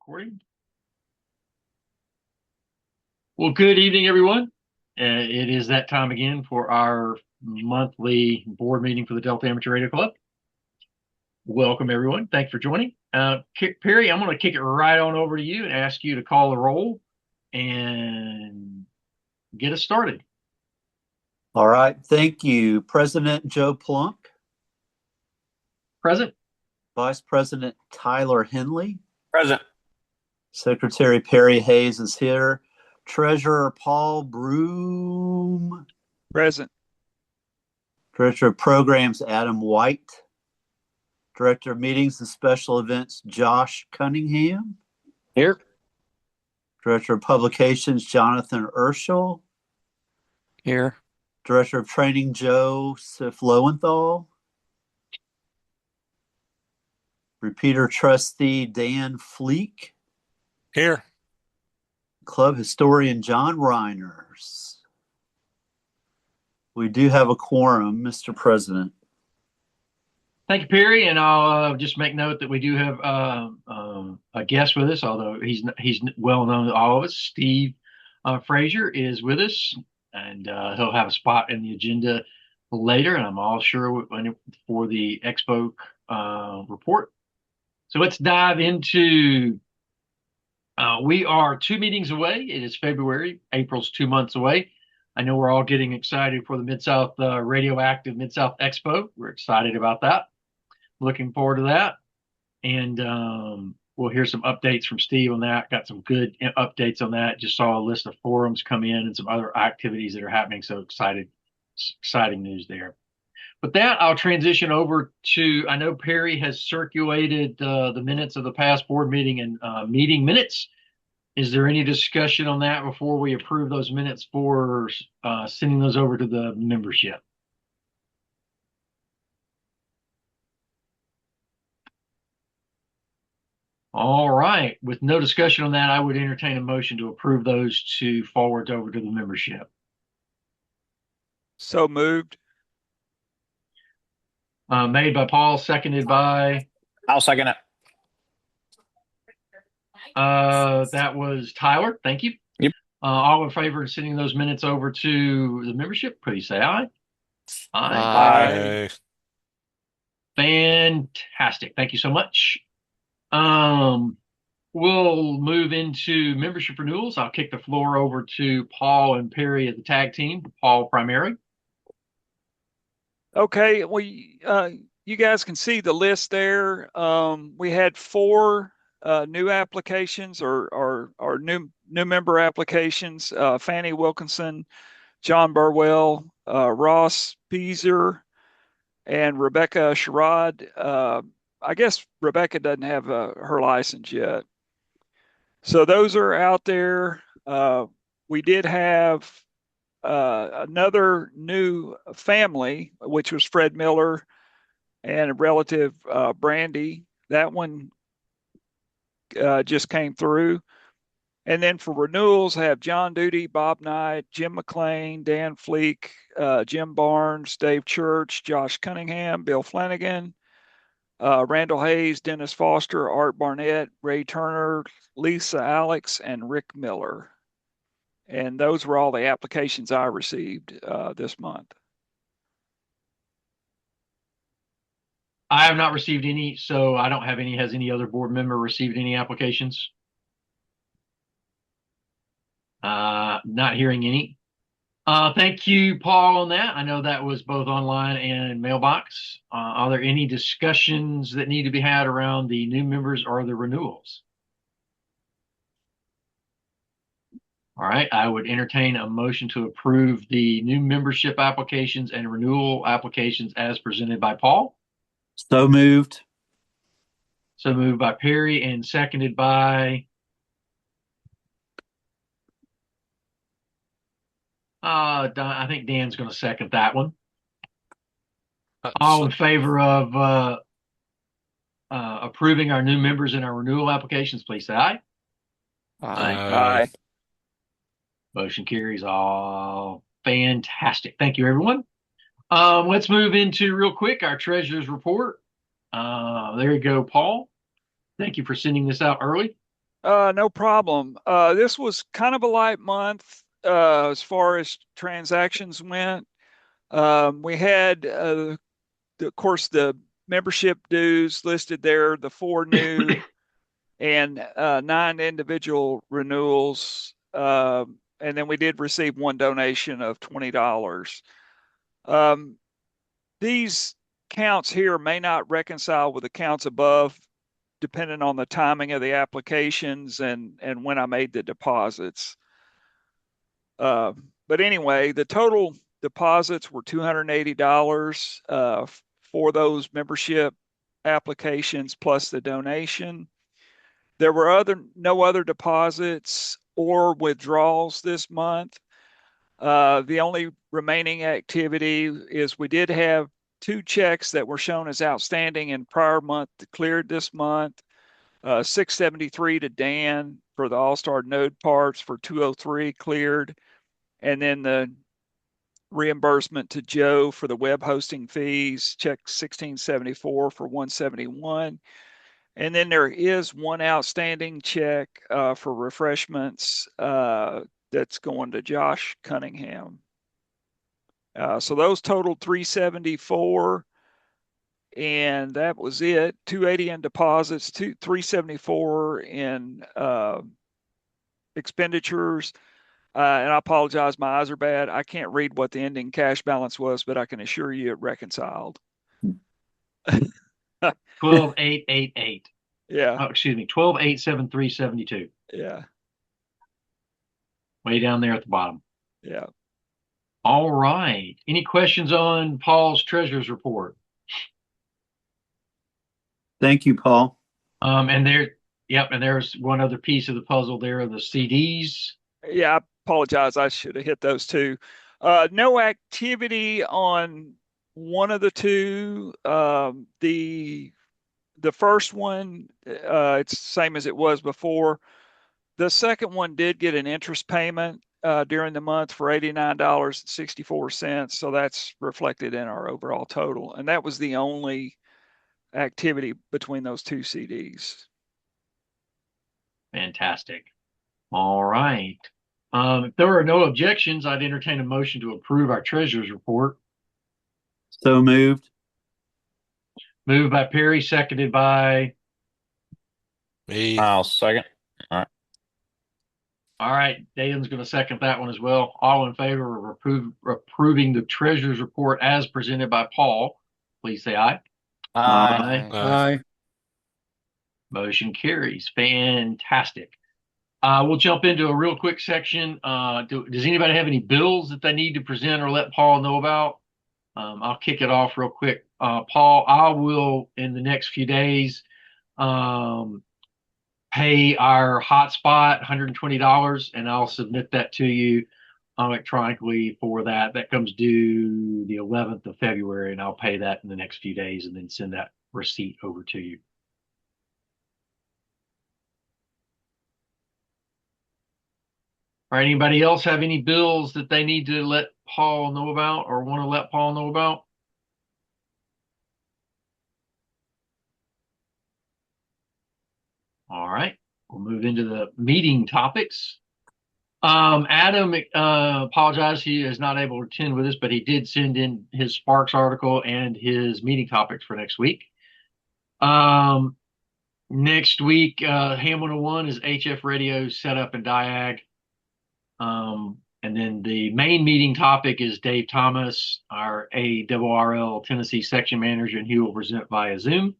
Recording. Well, good evening, everyone. It is that time again for our monthly board meeting for the Delta Amateur Radio Club. Welcome, everyone. Thanks for joining. Perry, I'm going to kick it right on over to you and ask you to call the roll and get us started. All right. Thank you. President Joe Plunk. Present. Vice President Tyler Henley. Present. Secretary Perry Hayes is here. Treasurer Paul Broom. Present. Director of Programs Adam White. Director of Meetings and Special Events Josh Cunningham. Here. Director of Publications Jonathan Urschel. Here. Director of Training Joseph Lowenthal. Repeater Trustee Dan Fleek. Here. Club Historian John Reiners. We do have a quorum, Mr. President. Thank you, Perry, and I'll just make note that we do have a guest with us, although he's well known to all of us. Steve Frazier is with us, and he'll have a spot in the agenda later, and I'm all sure for the Expo report. So let's dive into. We are 2 meetings away. It is February. April's 2 months away. I know we're all getting excited for the Mid-South Radioactive Mid-South Expo. We're excited about that. Looking forward to that. And we'll hear some updates from Steve on that. Got some good updates on that. Just saw a list of forums come in and some other activities that are happening. So exciting news there. With that, I'll transition over to, I know Perry has circulated the minutes of the past board meeting and meeting minutes. Is there any discussion on that before we approve those minutes for sending those over to the membership? All right. With no discussion on that, I would entertain a motion to approve those to forward over to the membership. So moved. Made by Paul, seconded by? I'll second it. That was Tyler. Thank you. Yep. All in favor of sending those minutes over to the membership, please say aye. Aye. Fantastic. Thank you so much. We'll move into membership renewals. I'll kick the floor over to Paul and Perry of the tag team. Paul primary. Okay, well, you guys can see the list there. We had 4 new applications or new member applications. Fanny Wilkinson, John Burwell, Ross Peaser, and Rebecca Sherrod. I guess Rebecca doesn't have her license yet. So those are out there. We did have another new family, which was Fred Miller and a relative, Brandy. That one just came through. And then for renewals, I have John Duty, Bob Knight, Jim McLean, Dan Fleek, Jim Barnes, Dave Church, Josh Cunningham, Bill Flanagan, Randall Hayes, Dennis Foster, Art Barnett, Ray Turner, Lisa Alex, and Rick Miller. And those were all the applications I received this month. I have not received any, so I don't have any. Has any other board member received any applications? Not hearing any. Thank you, Paul, on that. I know that was both online and mailbox. Are there any discussions that need to be had around the new members or the renewals? All right, I would entertain a motion to approve the new membership applications and renewal applications as presented by Paul. So moved. So moved by Perry and seconded by? I think Dan's going to second that one. All in favor of approving our new members and our renewal applications, please say aye. Aye. Motion carries. All fantastic. Thank you, everyone. Let's move into real quick our treasurer's report. There you go, Paul. Thank you for sending this out early. No problem. This was kind of a light month as far as transactions went. We had, of course, the membership dues listed there, the 4 new and 9 individual renewals. And then we did receive one donation of $20. Um, these counts here may not reconcile with the counts above, depending on the timing of the applications and when I made the deposits. But anyway, the total deposits were $280 for those membership applications plus the donation. There were no other deposits or withdrawals this month. The only remaining activity is we did have 2 checks that were shown as outstanding in prior month that cleared this month. 673 to Dan for the All-Star Node parts for 203 cleared. And then the reimbursement to Joe for the web hosting fees, check 1674 for 171. And then there is one outstanding check for refreshments that's going to Josh Cunningham. So those totaled 374, and that was it. 280 in deposits, 374 in expenditures. And I apologize, my eyes are bad. I can't read what the ending cash balance was, but I can assure you it reconciled. 12,888. Yeah. Oh, excuse me, 12,873.72. Yeah. Way down there at the bottom. Yeah. All right. Any questions on Paul's treasurer's report? Thank you, Paul. And there's one other piece of the puzzle there, the CDs. Yeah, I apologize. I should have hit those two. No activity on one of the two. The first one, it's the same as it was before. The second one did get an interest payment during the month for $89.64. So that's reflected in our overall total. And that was the only activity between those two CDs. Fantastic. All right. If there are no objections, I'd entertain a motion to approve our treasurer's report. So moved. Moved by Perry, seconded by. Me. I'll second. All right. All right, Dalen's going to second that one as well. All in favor of approving the treasurer's report as presented by Paul, please say aye. Aye. Aye. Motion carries. Fantastic. We'll jump into a real quick section. Does anybody have any bills that they need to present or let Paul know about? I'll kick it off real quick. Paul, I will, in the next few days, pay our hotspot $120, and I'll submit that to you electronically for that. That comes due the 11th of February, and I'll pay that in the next few days and then send that receipt over to you. All right, anybody else have any bills that they need to let Paul know about or want to let Paul know about? All right, we'll move into the meeting topics. Adam apologized. He is not able to attend with us, but he did send in his Sparks article and his meeting topics for next week. Next week, Ham 101 is HF radio setup and diag. And then the main meeting topic is Dave Thomas, our ARRL Tennessee section manager, and he will present via Zoom.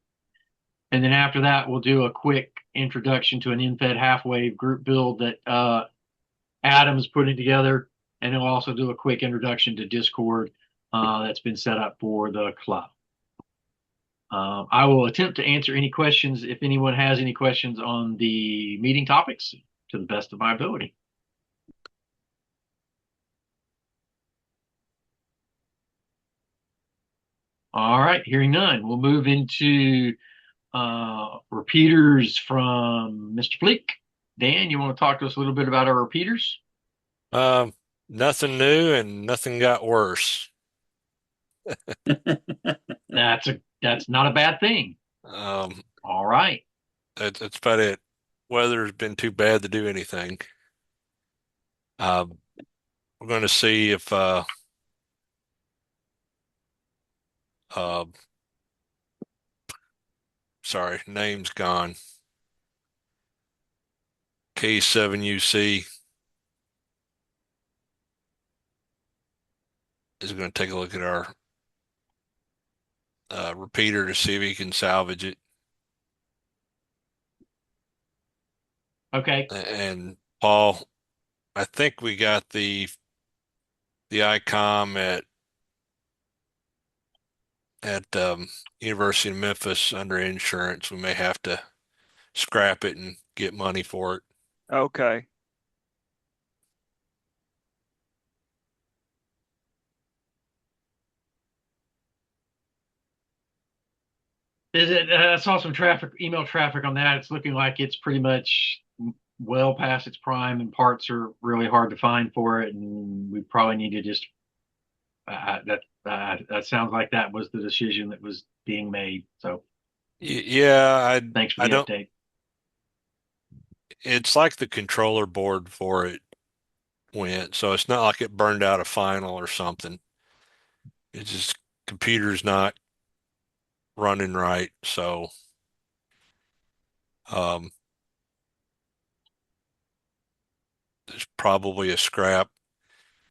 And then after that, we'll do a quick introduction to an InFed half-wave group build that Adam's putting together. And he'll also do a quick introduction to Discord that's been set up for the club. I will attempt to answer any questions if anyone has any questions on the meeting topics to the best of my ability. All right, hearing none, we'll move into repeaters from Mr. Fleek. Dan, you want to talk to us a little bit about our repeaters? Nothing new and nothing got worse. That's not a bad thing. All right. That's about it. weather's been too bad to do anything. Uh, we're going to see if uh, sorry, name's gone. K7UC is going to take a look at our repeater to see if he can salvage it. Okay. And Paul, I think we got the ICOM at University of Memphis under insurance. We may have to scrap it and get money for it. Okay. Is it? I saw some email traffic on that. It's looking like it's pretty much well past its prime, and parts are really hard to find for it. And we probably need to just that sounds like that was the decision that was being made. So Yeah, thanks for I the don't. update. It's like the controller board for it went, so it's not like it burned out a final or something. It's just computer's not running right, so um, there's probably a scrap.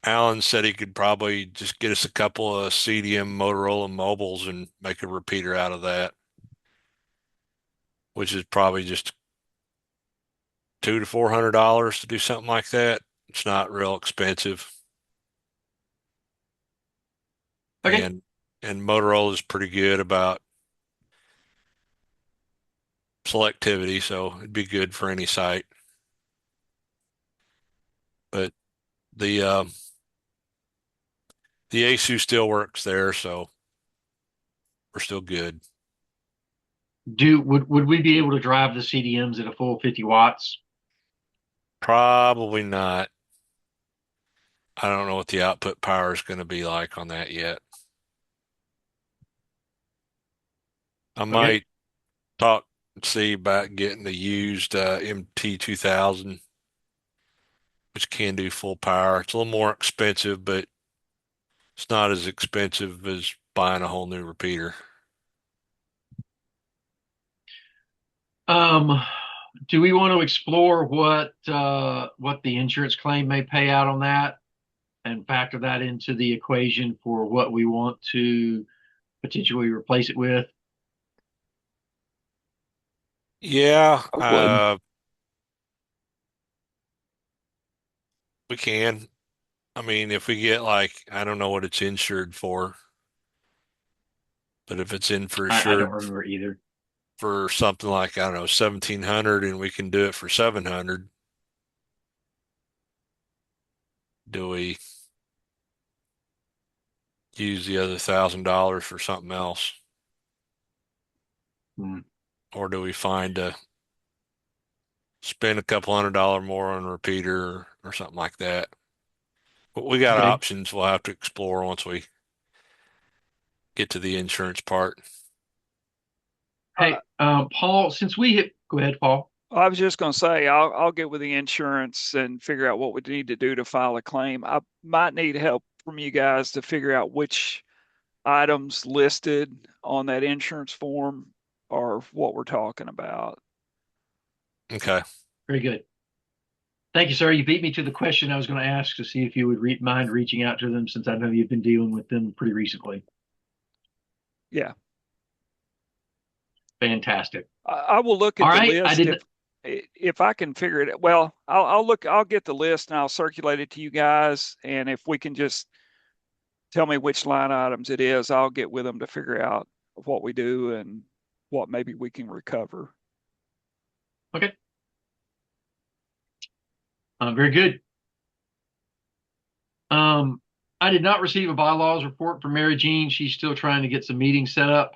Alan said he could probably just get us a couple of CDM Motorola mobiles and make a repeater out of that, which is probably just $200 to $400 to do something like that. It's not real expensive, Okay. and Motorola is pretty good about selectivity, so it'd be good for any site. But the the ASU still works there, so we're still good. Would we be able to drive the CDMs at a full 50 watts? Probably not. I don't know what the output power is going to be like on that yet. I Okay. might talk and see about getting the used MT2000, which can do full power. It's a little more expensive, but it's not as expensive as buying a whole new repeater. Um, do we want to explore what the insurance claim may pay out on that and factor that into the equation for what we want to potentially replace it with? Yeah, I would. we can. I mean, if we get like, I don't know what it's insured for, but if it's I don't insured remember either. for something like, I don't know, 1,700 and we can do it for 700, do we use the other $1,000 for something else? Hmm. Or do we find a spend a couple $100 more on a repeater or something like that? But we got Okay. options we'll have to explore once we get to the insurance part. Uh, Hey, Paul, since we hit, go ahead, Paul. I was just going to say I'll get with the insurance and figure out what we need to do to file a claim. I might need help from you guys to figure out which items listed on that insurance form are what we're talking about. Okay. Very good. Thank you, sir. You beat me to the question I was going to ask to see if you would mind reaching out to them since I know you've been dealing with them pretty recently. Yeah. Fantastic. I will look All at the right. list if I can figure it. Well, I'll get the list and I'll circulate it to you guys. And if we can just tell me which line items it is, I'll get with them to figure out what we do and what maybe we can recover. Okay. Very good. Um, I did not receive a bylaws report from Mary Jean. She's still trying to get some meetings set up.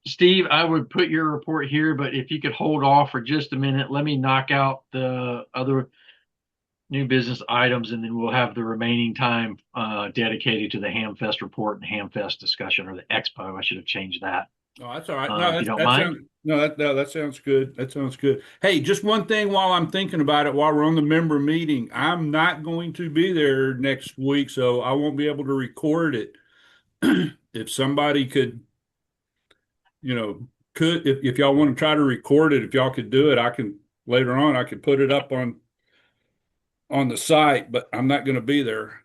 Steve, I would put your report here, but if you could hold off for just a minute, let me knock out the other new business items, and then we'll have the remaining time dedicated to the Hamfest report and Hamfest discussion, or the Expo. I should have changed that. Oh, that's all right. if you don't That mind. sounds that sounds good. That sounds good. Hey, just one thing while I'm thinking about it, while we're on the member meeting, I'm not going to be there next week, so I won't be able to record it. If somebody could, if y'all want to try to record it, if y'all could do it, I can later on. I could put it up on the site, but I'm not going to be there.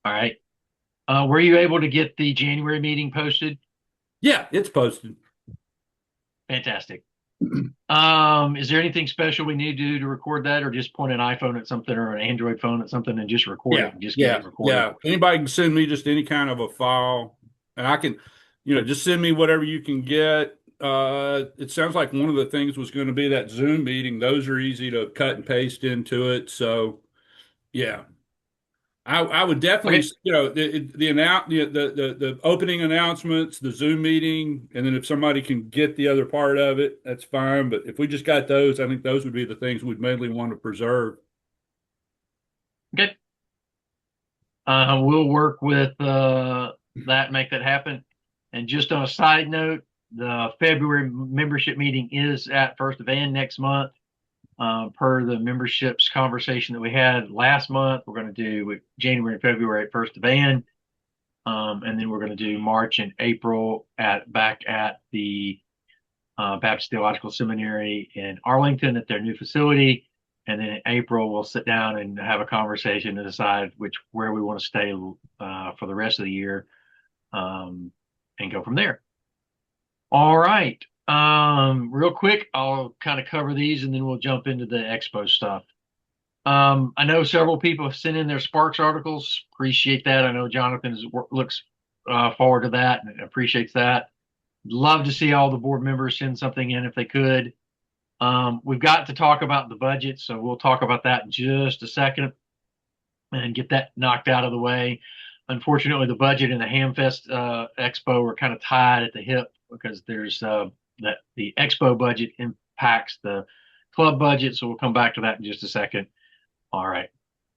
All right. Were you able to get the January meeting posted? Yeah, it's posted. Fantastic. Is there anything special we need to do to record that, or just point an iPhone at something or an Android phone at something and just record Yeah, it and just get yeah, it recorded? yeah. Anybody can send me just any kind of a file, and I can, just send me whatever you can get. It sounds like one of the things was going to be that Zoom meeting. Those are easy to cut and paste into it. So, yeah, I would definitely, Okay. the opening announcements, the Zoom meeting, and then if somebody can get the other part of it, that's fine. But if we just got those, I think those would be the things we'd mainly want to preserve. Okay. We'll work with that, make that happen. And just on a side note, the February membership meeting is at First Van next month. Per the memberships conversation that we had last month, we're going to do January and February at First Van. And then we're going to do March and April back at the Baptist Theological Seminary in Arlington at their new facility. And then in April, we'll sit down and have a conversation to decide where we want to stay for the rest of the year, and go from there. All right. Real quick, I'll kind of cover these and then we'll jump into the expo stuff. I know several people have sent in their Sparks articles. Appreciate that. I know Jonathan looks forward to that and appreciates that. Love to see all the board members send something in if they could. We've got to talk about the budget, so we'll talk about that in just a second and get that knocked out of the way. Unfortunately, the budget and the Hamfest Expo are kind of tied at the hip because there's that the Expo budget impacts the club budget, so we'll come back to that in just a second. All right.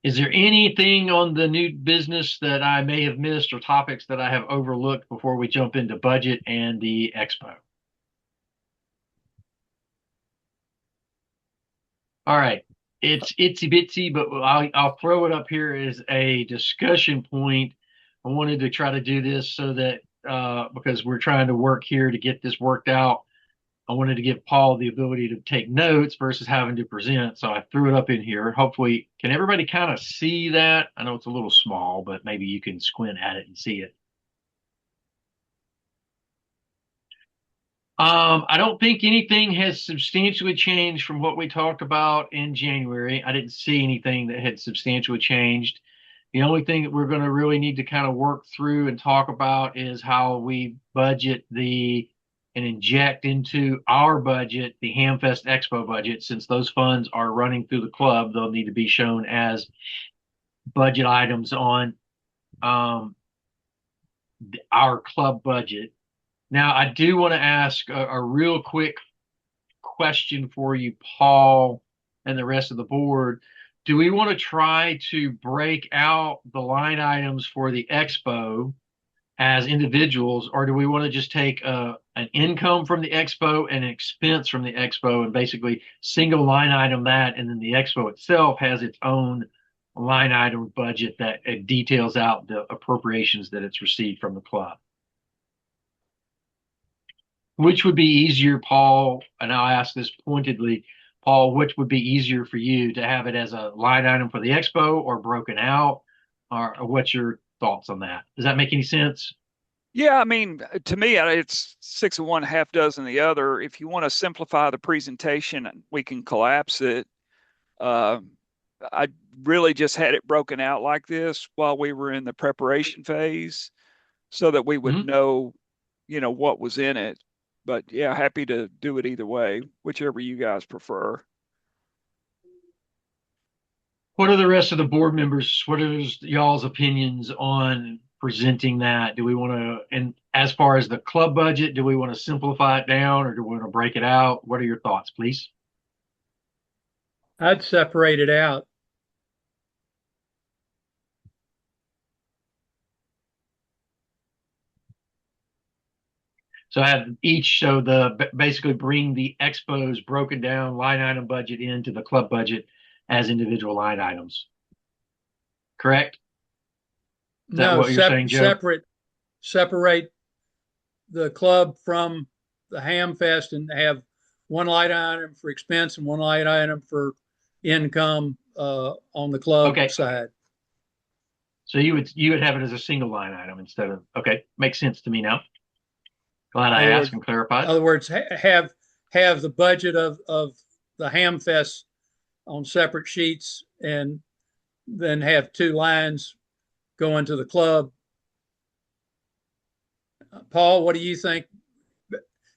Is there anything on the new business that I may have missed or topics that I have overlooked before we jump into budget and the Expo? All right. It's itsy bitsy, but I'll throw it up here as a discussion point. I wanted to try to do this so that because we're trying to work here to get this worked out, I wanted to give Paul the ability to take notes versus having to present. So I threw it up in here. Hopefully, can everybody kind of see that? I know it's a little small, but maybe you can squint at it and see it. I don't think anything has substantially changed from what we talked about in January. I didn't see anything that had substantially changed. The only thing that we're going to really need to kind of work through and talk about is how we budget and inject into our budget the Hamfest Expo budget. Since those funds are running through the club, they'll need to be shown as budget items on our club budget. Now, I do want to ask a real quick question for you, Paul, and the rest of the board. Do we want to try to break out the line items for the expo as individuals, or do we want to just take an income from the expo and an expense from the expo and basically single line item that, and then the expo itself has its own line item budget that it details out the appropriations that it's received from the club? Which would be easier, Paul? And I'll ask this pointedly, Paul, which would be easier for you to have it as a line item for the expo or broken out? Or what's your thoughts on that? Does that make any sense? Yeah, I mean, to me, it's six of one, half dozen the other. If you want to simplify the presentation, we can collapse it. I really just had it broken out like this while we were in the preparation phase so that we would know, what was in it. But yeah, happy to do it either way, whichever you guys prefer. What are the rest of the board members? What are y'all's opinions on presenting that? Do we want to, and as far as the club budget, do we want to simplify it down or do we want to break it out? What are your thoughts, please? I'd separate it out. So basically bring the Expo's broken down line item budget into the club budget as individual line items. Correct? Is that No, what you're saying, Joe? separate the club from the Ham Fest and have one line item for expense and one line item for income on the club Okay. side. So you would have it as a single line item instead of, okay, makes sense to me now. Glad I asked and In clarified. other words, have the budget of the Ham Fest on separate sheets and then have two lines going to the club. Paul, what do you think?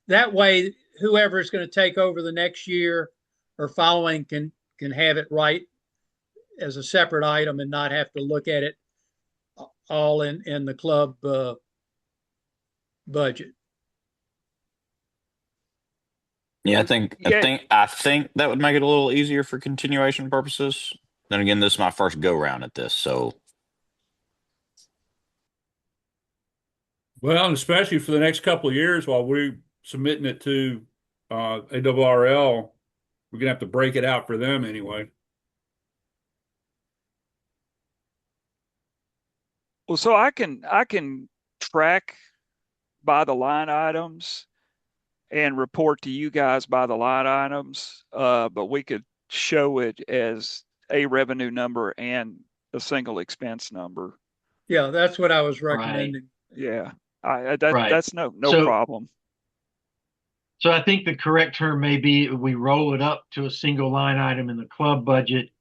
That way, whoever is going to take over the next year or following can have it right as a separate item and not have to look at it all in the club budget. Yeah, I think that would make it a little easier for continuation purposes. Then again, this is my first go round at this, so Well, and especially for the next couple of years while we're submitting it to ARRL, we're gonna have to break it out for them anyway. Well, so I can track by the line items and report to you guys by the line items, but we could show it as a revenue number and a single expense number. Yeah, that's what I was Right. recommending. Yeah, Right. that's no problem. So I think the correct term may be we roll it up to a single line item in the club budget.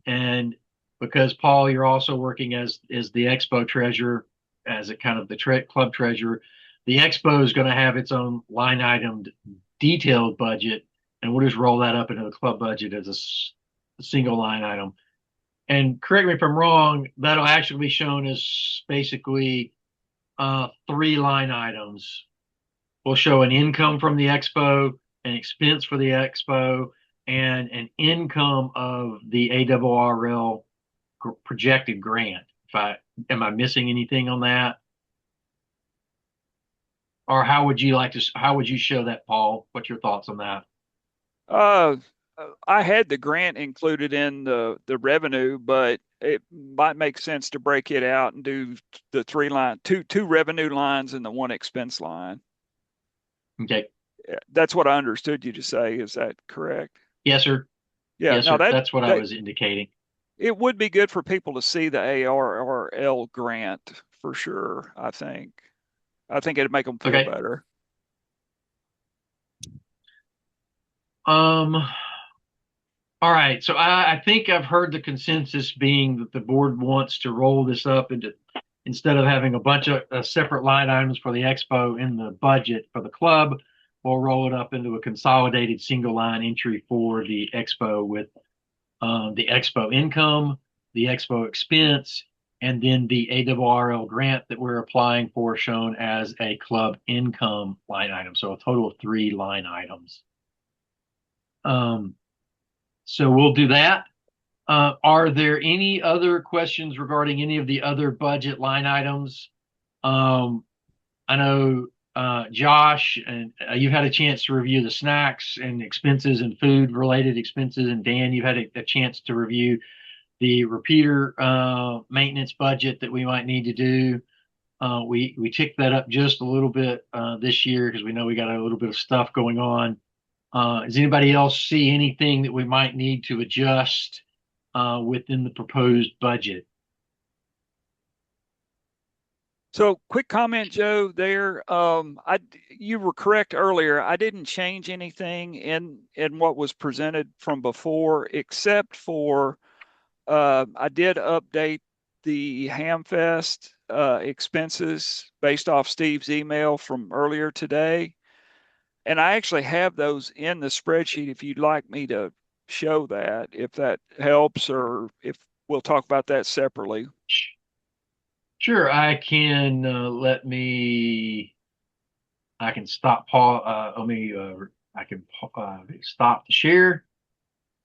And because Paul, you're also working as the Expo treasurer, as a kind of the club treasurer, the Expo is going to have its own line itemed detailed budget, and we'll just roll that up into the club budget as a single line item. And correct me if I'm wrong, that'll actually be shown as basically 3 line items. We'll show an income from the Expo, an expense for the Expo, and an income of the ARRL projected grant. Am I missing anything on that? Or how would you show that, Paul? What's your thoughts on that? I had the grant included in the revenue, but it might make sense to break it out and do the two revenue lines and the one expense line. Okay. That's what I understood you to say. Is that correct? Yes, sir. Yeah, yes, no, sir. That's what I was indicating. It would be good for people to see the ARRL grant for sure. I think it'd make them feel better. All right. So I think I've heard the consensus being that the board wants to roll this up into, instead of having a bunch of separate line items for the Expo in the budget for the club, we'll roll it up into a consolidated single line entry for the Expo with the Expo income, the Expo expense, and then the ARRL grant that we're applying for shown as a club income line item. So a total of 3 line items. So we'll do that. Are there any other questions regarding any of the other budget line items? I know Josh, and you've had a chance to review the snacks and expenses and food related expenses, and Dan, you've had a chance to review the repeater maintenance budget that we might need to do. We ticked that up just a little bit this year because we know we got a little bit of stuff going on. Does anybody else see anything that we might need to adjust within the proposed budget? So quick comment, Joe, there. You were correct earlier. I didn't change anything in what was presented from before, except for I did update the Hamfest expenses based off Steve's email from earlier today. And I actually have those in the spreadsheet if you'd like me to show that, if that helps, or if we'll talk about that separately. Sure, I can I can stop Paul. I can stop the share,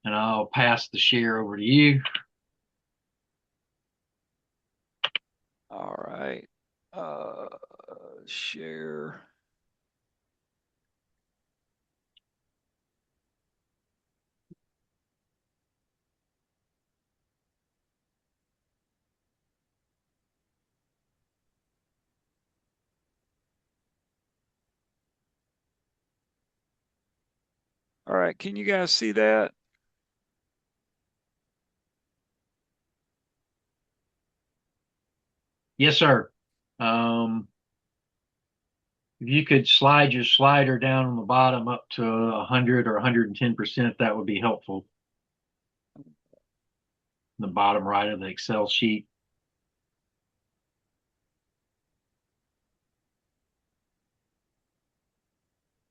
and I'll pass the share over to you. All right. Share. All right, can you guys see that? Yes, sir. If you could slide your slider down on the bottom up to 100 or 110%, that would be helpful. The bottom right of the Excel sheet.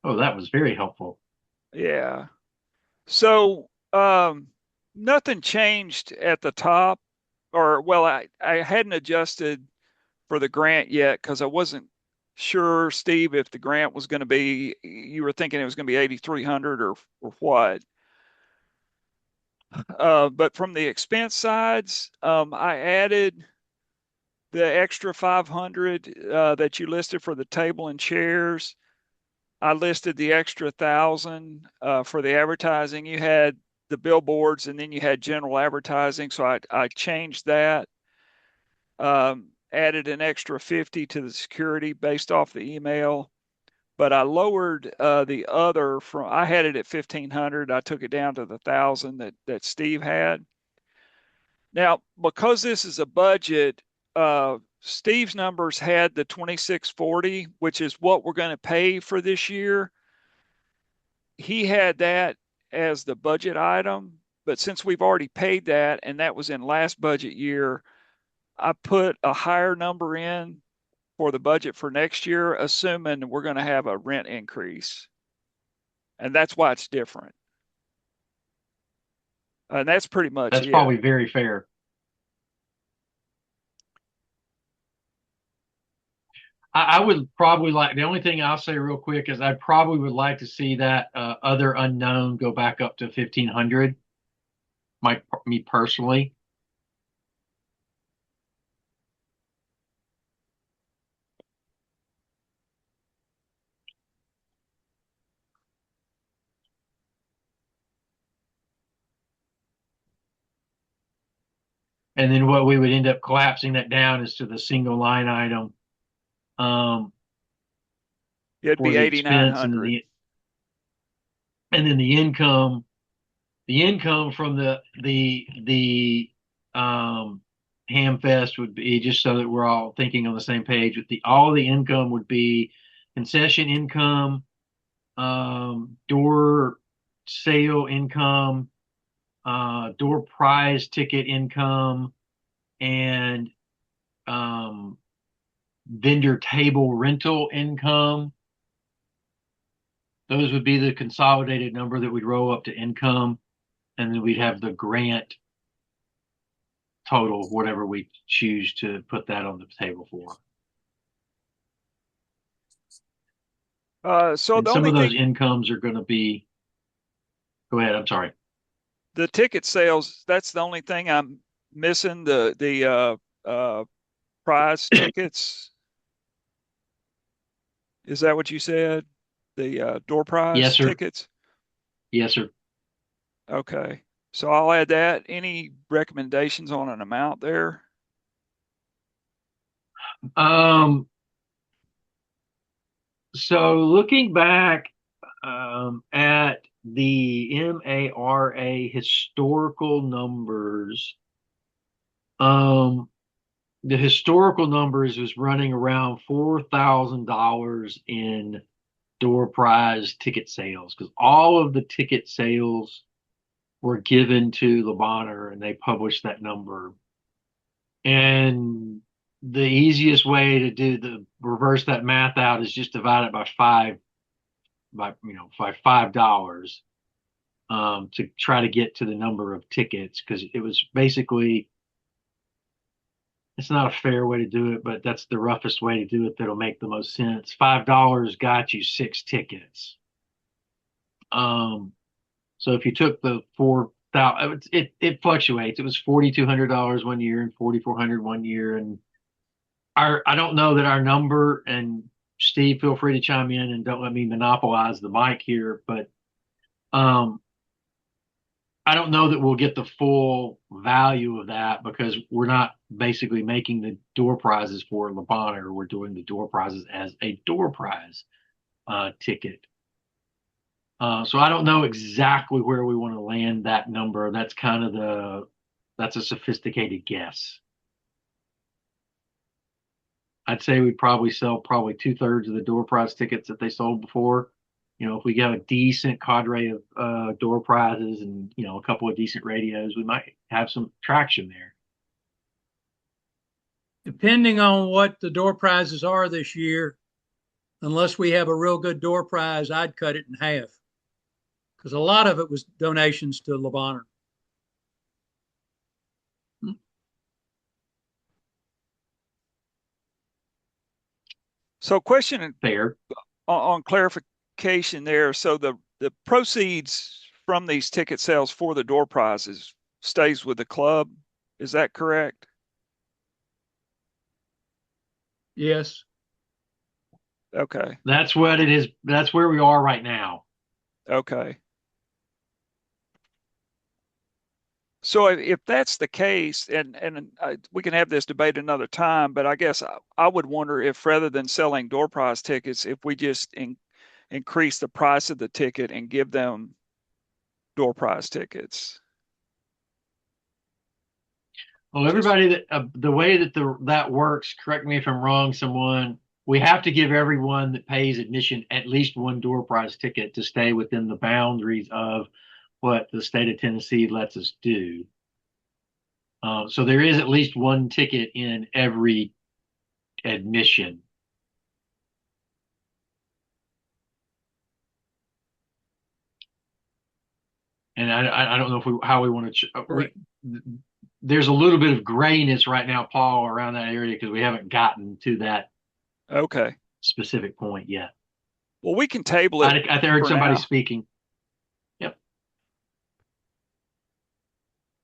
Oh, that was very helpful. Yeah. So nothing changed at the top, or well, I hadn't adjusted for the grant yet because I wasn't sure, Steve, if the grant was going to be, you were thinking it was going to be 8,300 or what. But from the expense sides, I added the extra 500 that you listed for the table and chairs. I listed the extra 1,000 for the advertising. You had the billboards and then you had general advertising. So I changed that. Added an extra 50 to the security based off the email, but I lowered the other from, I had it at 1,500. I took it down to the 1,000 that Steve had. Now, because this is a budget, Steve's numbers had the 2,640, which is what we're going to pay for this year. He had that as the budget item, but since we've already paid that and that was in last budget year, I put a higher number in for the budget for next year, assuming we're going to have a rent increase. And that's why it's different. And that's pretty much That's it. probably very fair. I would probably like, the only thing I'll say real quick is I probably would like to see that other unknown go back up to 1,500. Me personally. And then what we would end up collapsing that down is to the single line item. It'd for be the expense 8,900. and then the income from the Ham Fest would be, just so that we're all thinking on the same page, with all the income would be concession income, door sale income, door prize ticket income, and vendor table rental income. Those would be the consolidated number that we'd roll up to income, and then we'd have the grant total, whatever we choose to put that on the table for. So and the some only of those thing, incomes are going to be, go ahead, I'm sorry. the ticket sales, that's the only thing I'm missing, the prize tickets. Is that what you said? The door prize Yes, sir. tickets? Yes, sir. Okay. So I'll add that. Any recommendations on an amount there? So looking back at the MARA historical numbers, the historical numbers was running around $4,000 in door prize ticket sales, because all of the ticket sales were given to Le Bonheur and they published that number. And the easiest way to reverse that math out is just divide it by $5 to try to get to the number of tickets, because it was basically, it's not a fair way to do it, but that's the roughest way to do it that'll make the most sense. $5 got you 6 tickets. So if you took the 4,000, it fluctuates. It was $4,200 one year and $4,400 one year, and I don't know that our number, and Steve, feel free to chime in and don't let me monopolize the mic here, but I don't know that we'll get the full value of that, because we're not basically making the door prizes for Le Bonheur. We're doing the door prizes as a door prize ticket. So I don't know exactly where we want to land that number. That's kind of that's a sophisticated guess. I'd say we'd probably sell probably 2/3 of the door prize tickets that they sold before. If we got a decent cadre of door prizes and, a couple of decent radios, we might have some traction there. Depending on what the door prizes are this year, unless we have a real good door prize, I'd cut it in half. Because a lot of it was donations to Le Bonheur. So question Fair. on clarification there. So the proceeds from these ticket sales for the door prizes stays with the club. Is that correct? Yes. Okay. That's what it is. That's where we are right now. Okay. So if that's the case, and we can have this debate another time, but I guess I would wonder if rather than selling door prize tickets, if we just increase the price of the ticket and give them door prize tickets. Well, everybody that the way that that works, correct me if I'm wrong, someone, we have to give everyone that pays admission at least one door prize ticket to stay within the boundaries of what the state of Tennessee lets us do. So there is at least one ticket in every admission. And I don't know how we want to. There's a little bit of grayness right now, Paul, around that area because we haven't gotten to that specific point yet. Well, we can table it. I heard somebody speaking. Yep.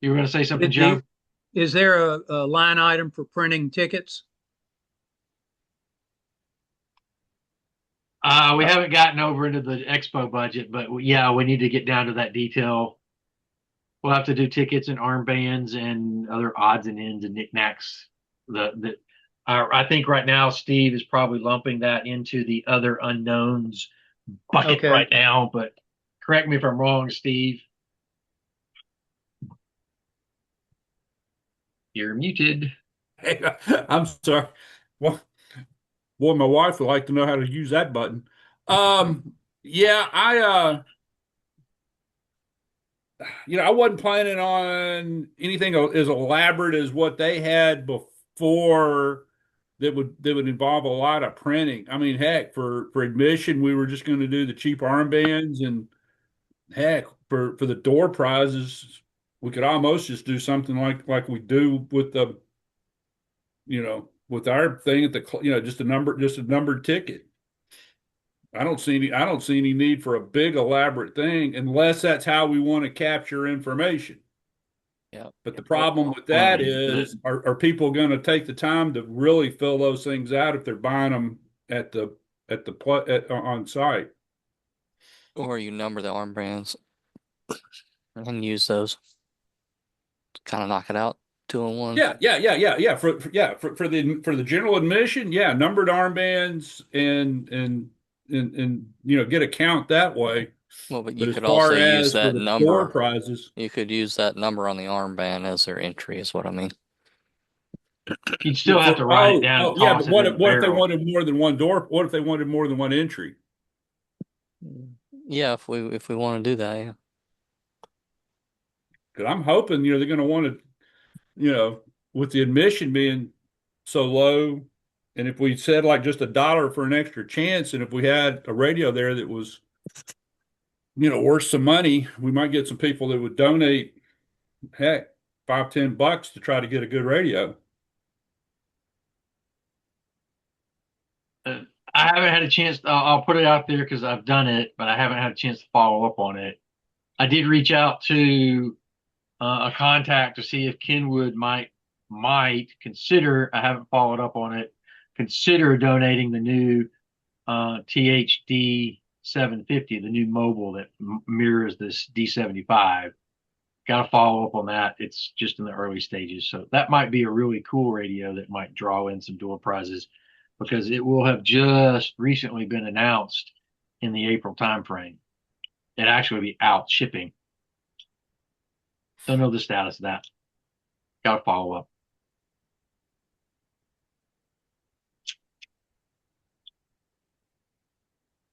You were going to say something, Joe? Is there a line item for printing tickets? We haven't gotten over into the expo budget, but yeah, we need to get down to that detail. We'll have to do tickets and armbands and other odds and ends and knickknacks. I think right now Steve is probably lumping that into the other unknowns bucket right now, but correct me if I'm wrong, Steve. You're muted. Hey, I'm sorry. Well, boy, my wife would like to know how to use that button. Yeah, I wasn't planning on anything as elaborate as what they had before that would involve a lot of printing. I mean, heck, for admission, we were just going to do the cheap armbands, and heck, for the door prizes, we could almost just do something like we do with the, with our thing at the, just a numbered ticket. I don't see any need for a big elaborate thing unless that's how we want to capture information. Yeah. But the problem with that is, are people going to take the time to really fill those things out if they're buying them on site? Or you number the armbands and use those to kind of knock it out 2 in 1. Yeah. For the general admission, numbered armbands and get a count that way. Well, but you could also use that number. Door prizes, you could use that number on the armband as their entry, is what I mean. You'd still have to write it down. But what if they wanted more than one door? What if they wanted more than one entry? Yeah, if we want to do that, yeah. Because I'm hoping they're going to want to, with the admission being so low, and if we said like just $1 for an extra chance, and if we had a radio there that was, worth some money, we might get some people that would donate, heck, $5-10 to try to get a good radio. I haven't had a chance. I'll put it out there because I've done it, but I haven't had a chance to follow up on it. I did reach out to a contact to see if Kenwood might consider. I haven't followed up on it. Consider donating the new THD 750, the new mobile that mirrors this D75. Got to follow up on that. It's just in the early stages, so that might be a really cool radio that might draw in some door prizes because it will have just recently been announced in the April timeframe. it actually be out shipping. Don't know the status of that. Got to follow up.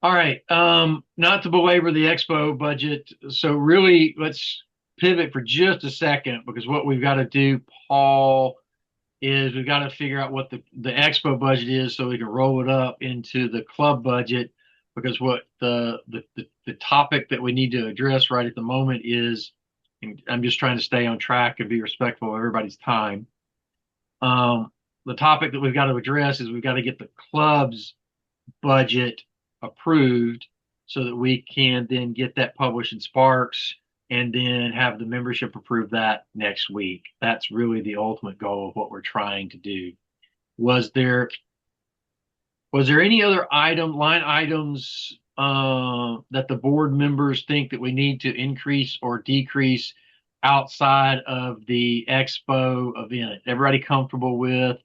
All right. Not to belabor the expo budget. So really, let's pivot for just a second, because what we've got to do, Paul, is we've got to figure out what the expo budget is so we can roll it up into the club budget. Because what the topic that we need to address right at the moment is, and I'm just trying to stay on track and be respectful of everybody's time. The topic that we've got to address is we've got to get the club's budget approved so that we can then get that published in Sparks and then have the membership approve that next week. That's really the ultimate goal of what we're trying to do. Was there any other line items that the board members think that we need to increase or decrease outside of the expo event? Everybody comfortable with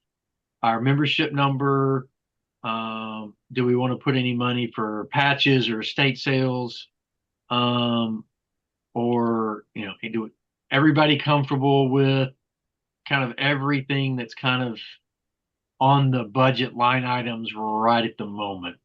our membership number? Do we want to put any money for patches or estate sales? Or, everybody comfortable with kind of everything that's kind of on the budget line items right at the moment?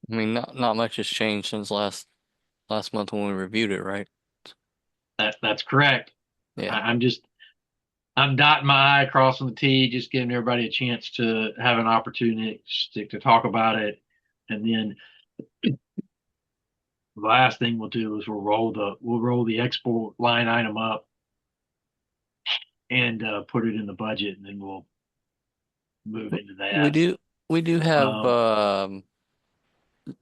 I mean, not much has changed since last month when we reviewed it, right? That's correct. Yeah. I'm dotting my I, crossing the T, just giving everybody a chance to have an opportunity to talk about it. And then the last thing we'll do is we'll roll the expo line item up and put it in the budget, and then we'll move into that. We do have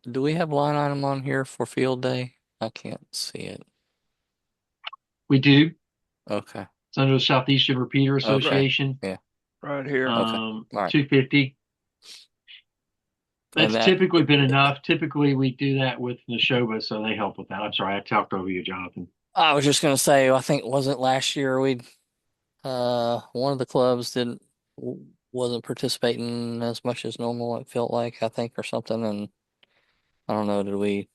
do we have line item on here for field day? I can't see it. We do. Okay. It's under the Southeastern Repeater Association. Okay. Yeah. Right here. Okay. All right. 250. That's typically been enough. Typically, we do that with Neshoba, so they help with that. I'm sorry, I talked over you, Jonathan. I was just gonna say, I think wasn't last year we one of the clubs wasn't participating as much as normal, it felt like, I think, or something, and I don't know, did we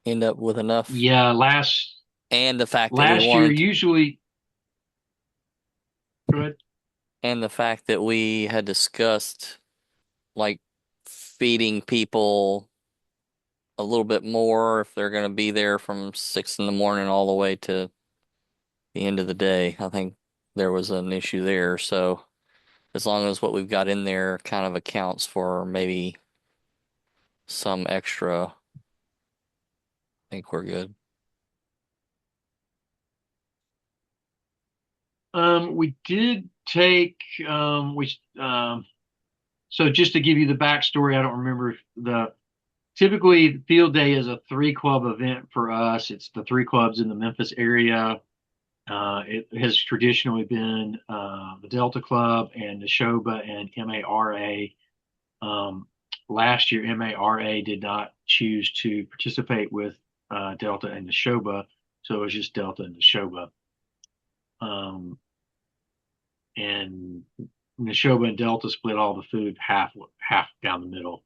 end up with enough? Yeah, and the fact that last year usually good. And the fact that we had discussed like feeding people a little bit more if they're going to be there from 6 in the morning all the way to the end of the day. I think there was an issue there. So as long as what we've got in there kind of accounts for maybe some extra, I think we're good. We did take so just to give you the backstory, I don't remember typically field day is a 3-club event for us. It's the 3 clubs in the Memphis area. It has traditionally been the Delta Club and Neshoba and MARA. Last year, MARA did not choose to participate with Delta and Neshoba, so it was just Delta and Neshoba. And Neshoba and Delta split all the food half down the middle.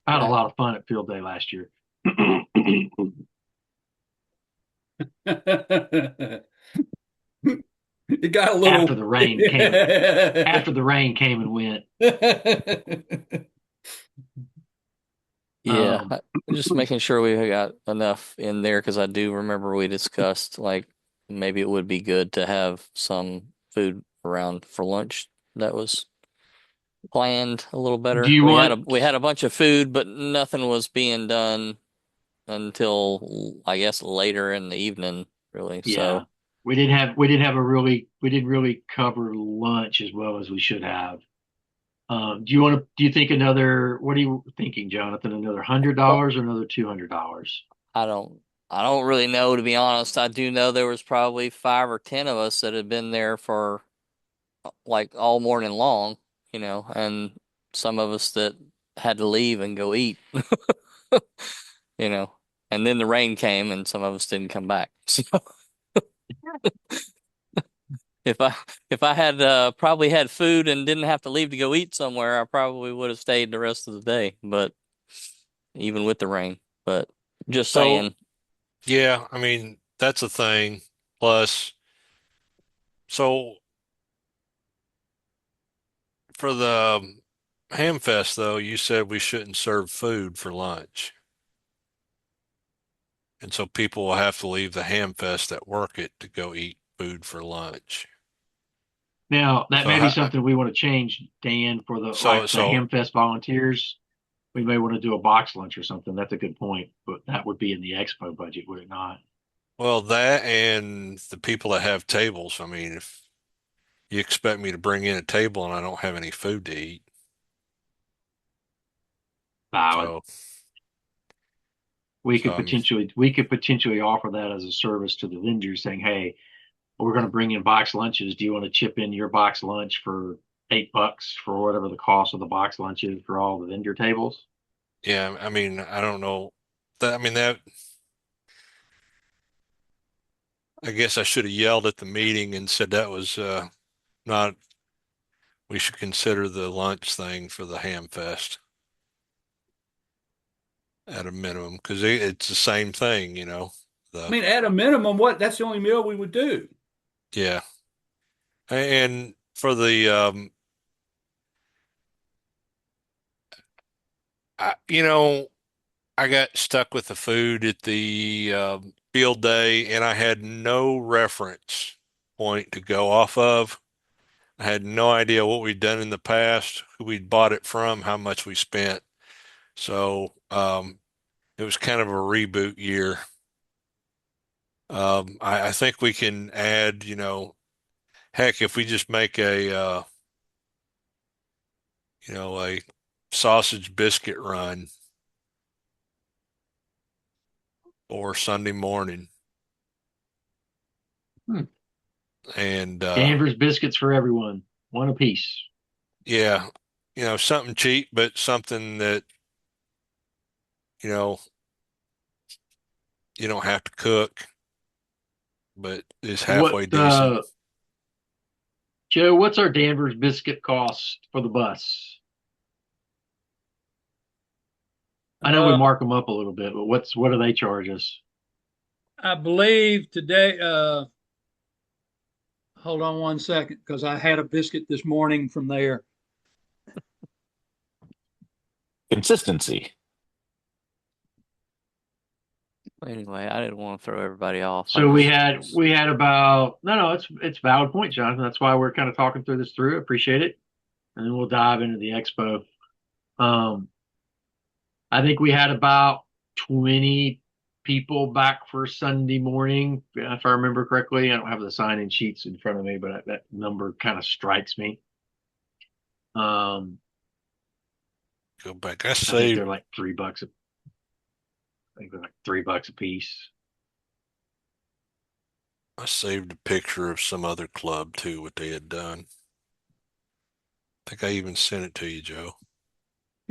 I had a lot of fun at field day last year. It got a little after the rain came. After the rain came and went. Yeah, just making sure we got enough in there, because I do remember we discussed like maybe it would be good to have some food around for lunch. That was planned a little better. We had a bunch of food, but nothing was being done until I guess later in the evening, really. Yeah. So we didn't really cover lunch as well as we should have. Do you think what are you thinking, Jonathan? Another $100 or another $200? I don't really know, to be honest. I do know there was probably 5 or 10 of us that had been there for like all morning long, and some of us that had to leave and go eat, you know, and then the rain came and some of us didn't come back. So if I had probably had food and didn't have to leave to go eat somewhere, I probably would have stayed the rest of the day. But even with the rain, but just So, saying. yeah, I mean, that's a thing. Plus, so for the Ham Fest, though, you said we shouldn't serve food for lunch. And so people will have to leave the Ham Fest at work it to go eat food for lunch. Now, that So, may be something we want to change, Dan, for the so, the so, Hamfest volunteers. We may want to do a box lunch or something. That's a good point, but that would be in the expo budget, would it not? well, that and the people that have tables. I mean, if you expect me to bring in a table and I don't have any food to eat, Valid. so, We so could I mean, potentially offer that as a service to the vendors, saying, "Hey, we're going to bring in box lunches. Do you want to chip in your box lunch for $8 for whatever the cost of the box lunch is for all the vendor tables?" yeah, I mean, I don't know that. I mean, that I guess I should have yelled at the meeting and said that was not. We should consider the lunch thing for the Ham Fest at a minimum because it's the same thing, you know. I The mean, at a minimum, that's the only meal we would do. Yeah, and for the you know, I got stuck with the food at the field day, and I had no reference point to go off of. I had no idea what we'd done in the past, who we'd bought it from, how much we spent. So it was kind of a reboot year. I think we can add, you know, heck, if we just make a sausage biscuit run or Sunday morning, Hmm. and Danvers biscuits for everyone, one apiece. yeah, you know, something cheap, but something that, you know, you don't have to cook, but is What, halfway decent. Joe? What's our Danvers biscuit cost for the bus? I know we Uh, mark them up a little bit, but what do they charge us? I believe today, hold on one second, because I had a biscuit this morning from there. Consistency. Anyway, I didn't want to throw everybody off. So we had about no, it's valid point, Jonathan. That's why we're kind of talking through this through. Appreciate it, and then we'll dive into the expo. Um, I think we had about 20 people back for Sunday morning, if I remember correctly. I don't have the sign-in sheets in front of me, but that number kind of strikes me. Go back. I I think they're saved like $3. I think they're like $3 a piece. I saved a picture of some other club too, what they had done. I think I even sent it to you, Joe.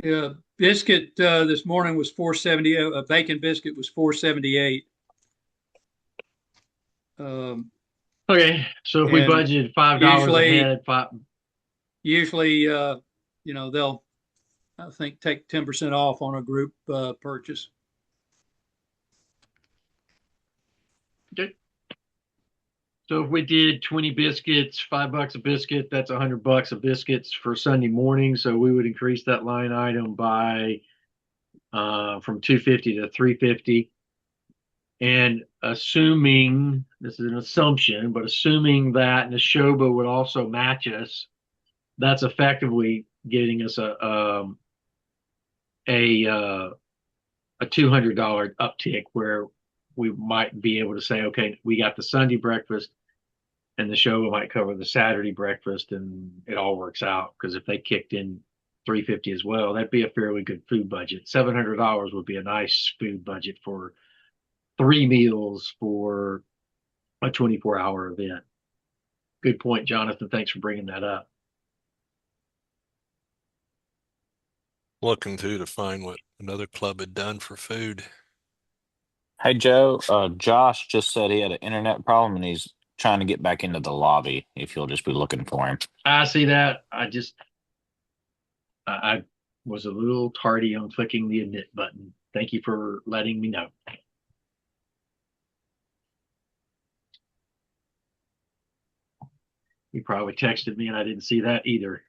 Yeah, biscuit this morning was 470. A bacon biscuit was 478. Okay, so if we And budgeted $5 a usually, head, usually, they'll, I think, take 10% off on a group purchase. okay. So if we did 20 biscuits, $5 a biscuit, that's $100 of biscuits for Sunday morning. So we would increase that line item by from 250 to 350. And assuming this is an assumption, but assuming that Neshoba would also match us, that's effectively getting us a $200 uptick where we might be able to say, okay, we got the Sunday breakfast and the show might cover the Saturday breakfast and it all works out. Because if they kicked in 350 as well, that'd be a fairly good food budget. $700 would be a nice food budget for 3 meals for a 24-hour event. Good point, Jonathan. Thanks for bringing that up. looking to find what another club had done for food. Hey Joe, Josh just said he had an internet problem and he's trying to get back into the lobby. If you'll just be looking for him. I see that. I was a little tardy on clicking the admit button. Thank you for letting me know. He probably texted me and I didn't see that either.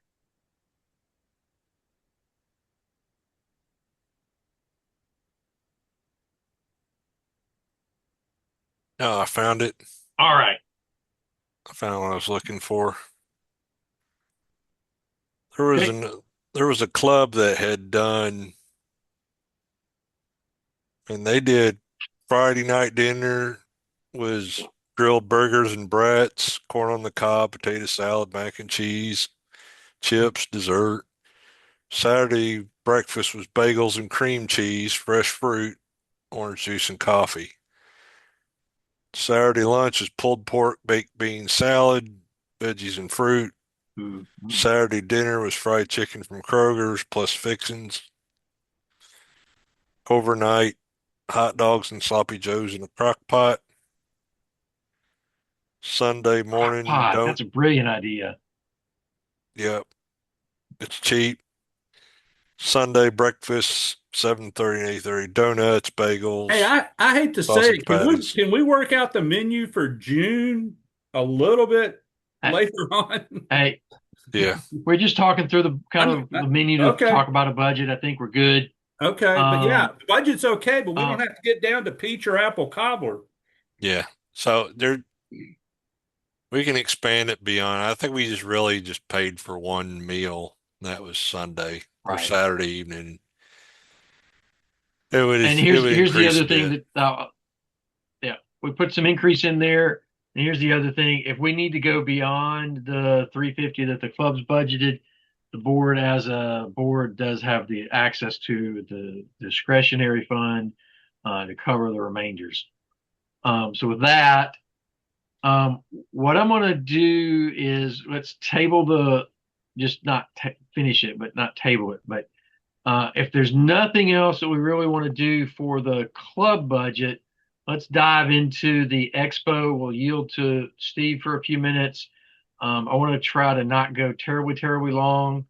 Oh, I found it. All right. I found what I was looking for. There was a club that had done, and they did Friday night dinner was grilled burgers and brats, corn on the cob, potato salad, mac and cheese, chips, dessert. Saturday breakfast was bagels and cream cheese, fresh fruit, orange juice, and coffee. Saturday lunch is pulled pork, baked bean salad, veggies and fruit. Mm-hmm. Saturday dinner was fried chicken from Kroger's plus fixins. Overnight, hot dogs and sloppy joes in a crock pot. Sunday morning, Pot. That's a brilliant idea. Yep, it's cheap. Sunday breakfast, 7:30 and 8:30. Donuts, bagels. Hey, I hate to say sausage it. patties. Can we work out the menu for June a little bit later on? Hey, Yeah. we're just talking through the the menu to talk about a budget. I think we're good. Okay, but yeah, the budget's okay, but we don't have to get down to peach or apple cobbler. Yeah. So we can expand it beyond. I think we just really just paid for one meal. That was Sunday or Saturday evening. And here's the other thing that we put some increase in there. And here's the other thing: if we need to go beyond the 350 that the club's budgeted, the board as a board does have the access to the discretionary fund to cover the remainders. So with that, what I'm going to do is let's table just not finish it, but not table it. But if there's nothing else that we really want to do for the club budget, let's dive into the expo. We'll yield to Steve for a few minutes. I want to try to not go terribly long.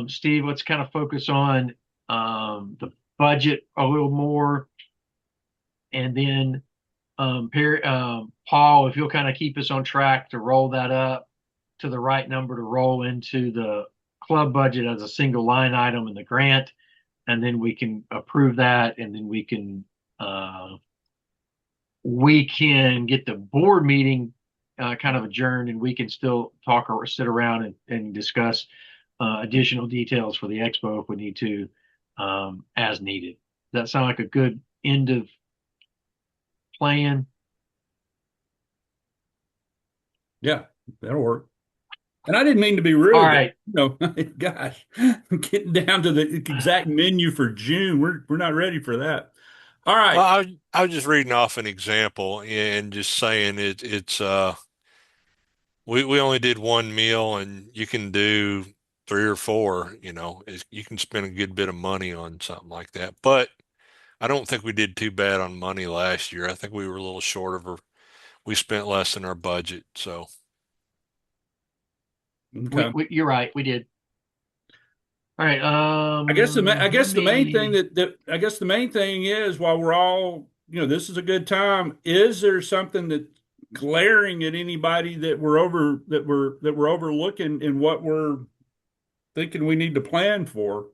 Steve, let's kind of focus on the budget a little more. And then Paul, if you'll kind of keep us on track to roll that up to the right number to roll into the club budget as a single line item in the grant, and then we can approve that, and then we can get the board meeting kind of adjourned, and we can still talk or sit around and discuss additional details for the expo if we need to, as needed. Does that sound like a good end of plan? Yeah, that'll work. And I didn't mean to be rude. All right. Gosh, getting down to the exact menu for June, we're not ready for that. All right. Well, I was just reading off an example and just saying it's we only did one meal and you can do 3 or 4, you can spend a good bit of money on something like that. But I don't think we did too bad on money last year. I think we were a little short of we spent less than our budget, so. Okay. You're right. We did. All right. I guess the main thing the main thing is, while we're all, this is a good time. Is there something that glaring at anybody that we're overlooking in what we're thinking we need to plan for?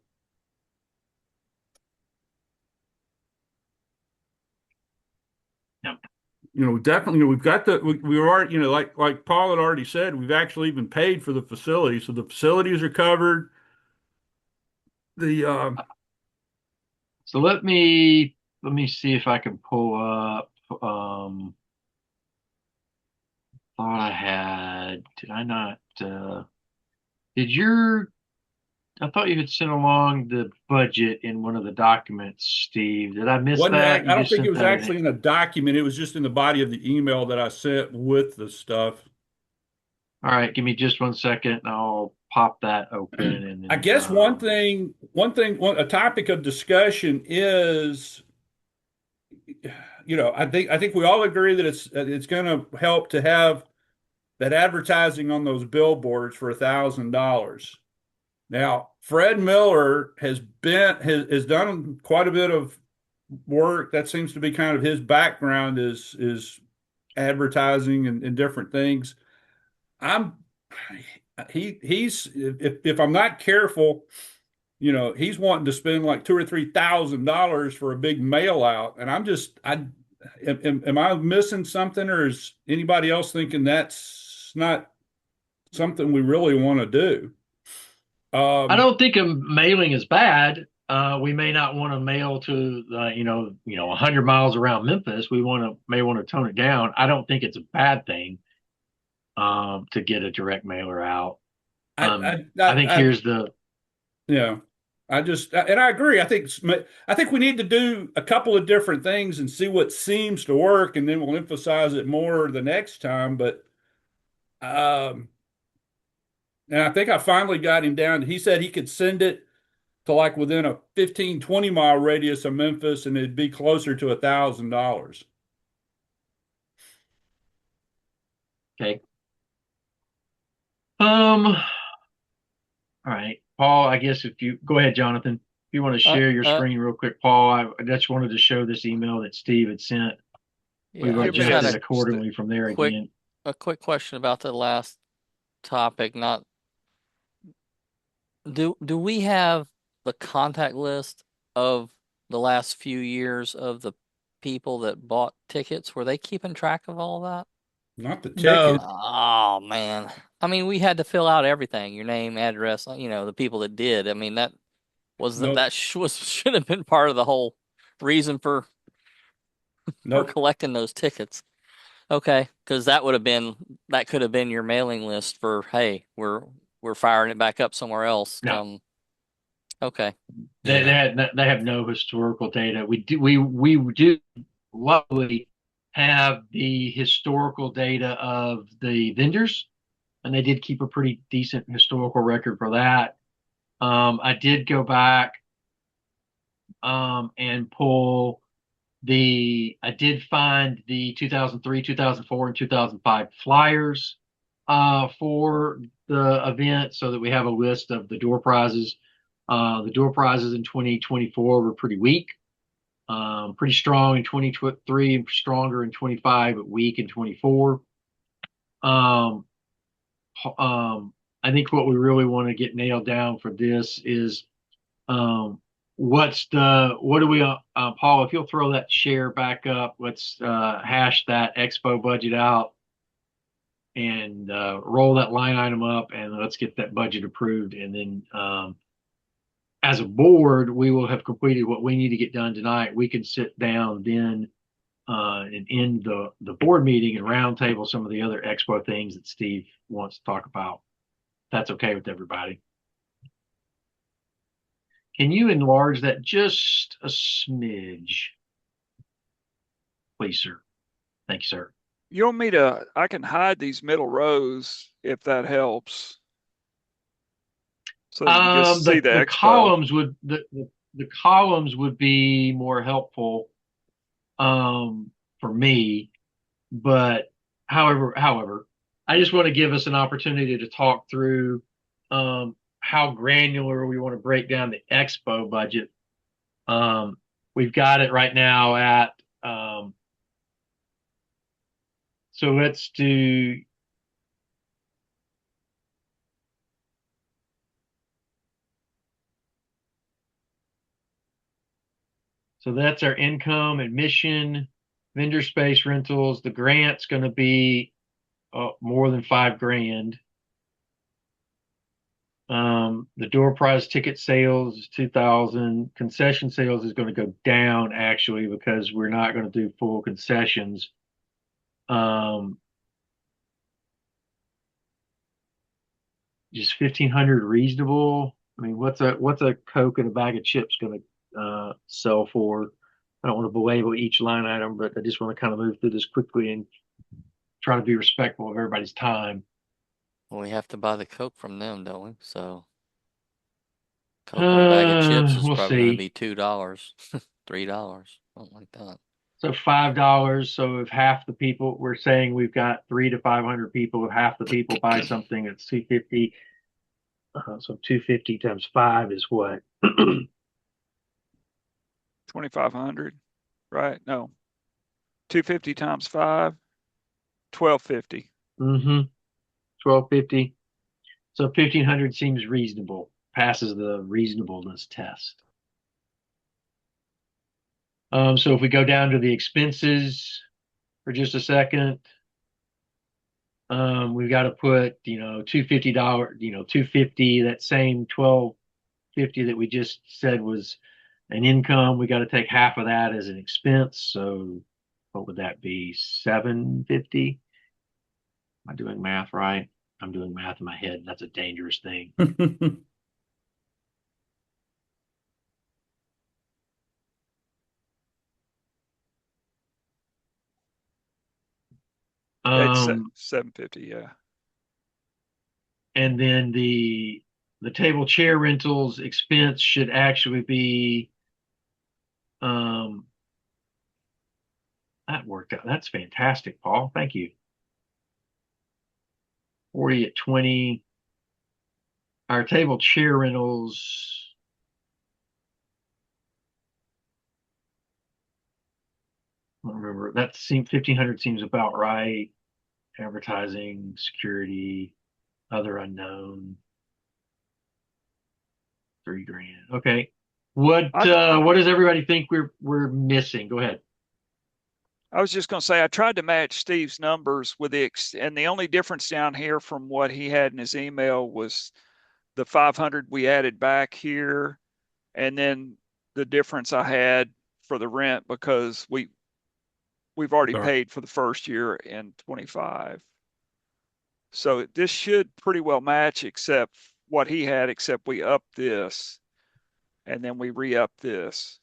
Definitely, we've got we are, like Paul had already said, we've actually even paid for the facility. So the facilities are covered. So let me see if I can pull up, thought I had, did I not, I thought you had sent along the budget in one of the documents, Steve. Did I miss that? I don't think it was actually in a document. It was just in the body of the email that I sent with the stuff. All right, give me just 1 second. I'll pop that open and I then, guess a topic of discussion is, I think we all agree that it's going to help to have that advertising on those billboards for $1,000. Now, Fred Miller has done quite a bit of work. That seems to be kind of his background is advertising and different things. He's if I'm not careful, he's wanting to spend like $2,000 or $3,000 for a big mail out, and am I missing something, or is anybody else thinking that's not something we really want to do? I don't think a mailing is bad. We may not want to mail to 100 miles around Memphis. We may want to tone it down. I don't think it's a bad thing to get a direct mailer out. I think here's the and I agree. I think we need to do a couple of different things and see what seems to work, and then we'll emphasize it more the next time. But and I think I finally got him down. He said he could send it to like within a 15, 20-mile radius of Memphis, and it'd be closer to $1,000. Okay. All right, Paul, I guess if you go ahead, Jonathan, if you want to share your screen real quick, Paul, I just wanted to show this email that Steve had sent. Yeah, We've adjusted accordingly from there again. A quick question about the last topic. Do we have the contact list of the last few years of the people that bought tickets? Were they keeping track of all that? Not the No. ticket. Oh man. I mean, we had to fill out everything, your name, address, the people that did. I mean, that was Nope. should have been part of the whole reason for collecting those tickets. Okay, because that could have been your mailing list for, hey, we're firing it back up somewhere else. No. Okay. They have no historical data. We do luckily have the historical data of the vendors, and they did keep a pretty decent historical record for that. I did go back and pull I did find the 2003, 2004, and 2005 flyers for the event, so that we have a list of the door prizes. The door prizes in 2024 were pretty weak, pretty strong in 2023 and stronger in 25, but weak in 24. I think what we really want to get nailed down for this is Paul, if you'll throw that share back up, let's hash that expo budget out and roll that line item up, and let's get that budget approved. And then as a board, we will have completed what we need to get done tonight. We can sit down then and end the board meeting and roundtable some of the other expo things that Steve wants to talk about. That's okay with everybody. Can you enlarge that just a smidge? Please, sir. Thank you, sir. You want me to, I can hide these middle rows if that helps. So you can just see the columns would the columns would be more helpful for me, but however, I just want to give us an opportunity to talk through how granular we want to break down the expo budget. We've got it right now at so let's do so that's our income, admission, vendor space rentals. The grant's going to be more than $5,000. The door prize ticket sales is 2,000. Concession sales is going to go down actually because we're not going to do full concessions. Just 1,500 reasonable. I mean, what's a Coke and a bag of chips going to sell for? I don't want to belabor each line item, but I just want to kind of move through this quickly and try to be respectful of everybody's time. Well, we have to buy the Coke from them, don't we? So Coke and a bag of chips is We'll probably going to see. be $2, $3, something like that. So $5. So if half the people, we're saying we've got 300 to 500 people. If half the people buy something, it's 250. So 250 times 5 is what? 2,500, right? No, 250 times 5, 1,250. 1250. So 1,500 seems reasonable. Passes the reasonableness test. So if we go down to the expenses for just a second, we've got to put, $250, $250, that same $1,250 that we just said was an income. We got to take half of that as an expense. So what would that be? $750? Am I doing math right? I'm doing math in my head. That's a dangerous thing. It's 750, yeah. And then the table chair rentals expense should actually be that worked out. That's fantastic, Paul. Thank you. 40 at 20. Our table chair rentals. I don't remember. That seems 1,500 seems about right. Advertising, security, other unknown. $3,000. Okay. What does everybody think we're missing? Go ahead. I was just going to say, I tried to match Steve's numbers with and the only difference down here from what he had in his email was the 500 we added back here, and then the difference I had for the rent because we've already paid for the first year in 25. So this should pretty well match except what he had, except we up this and then we re-up this.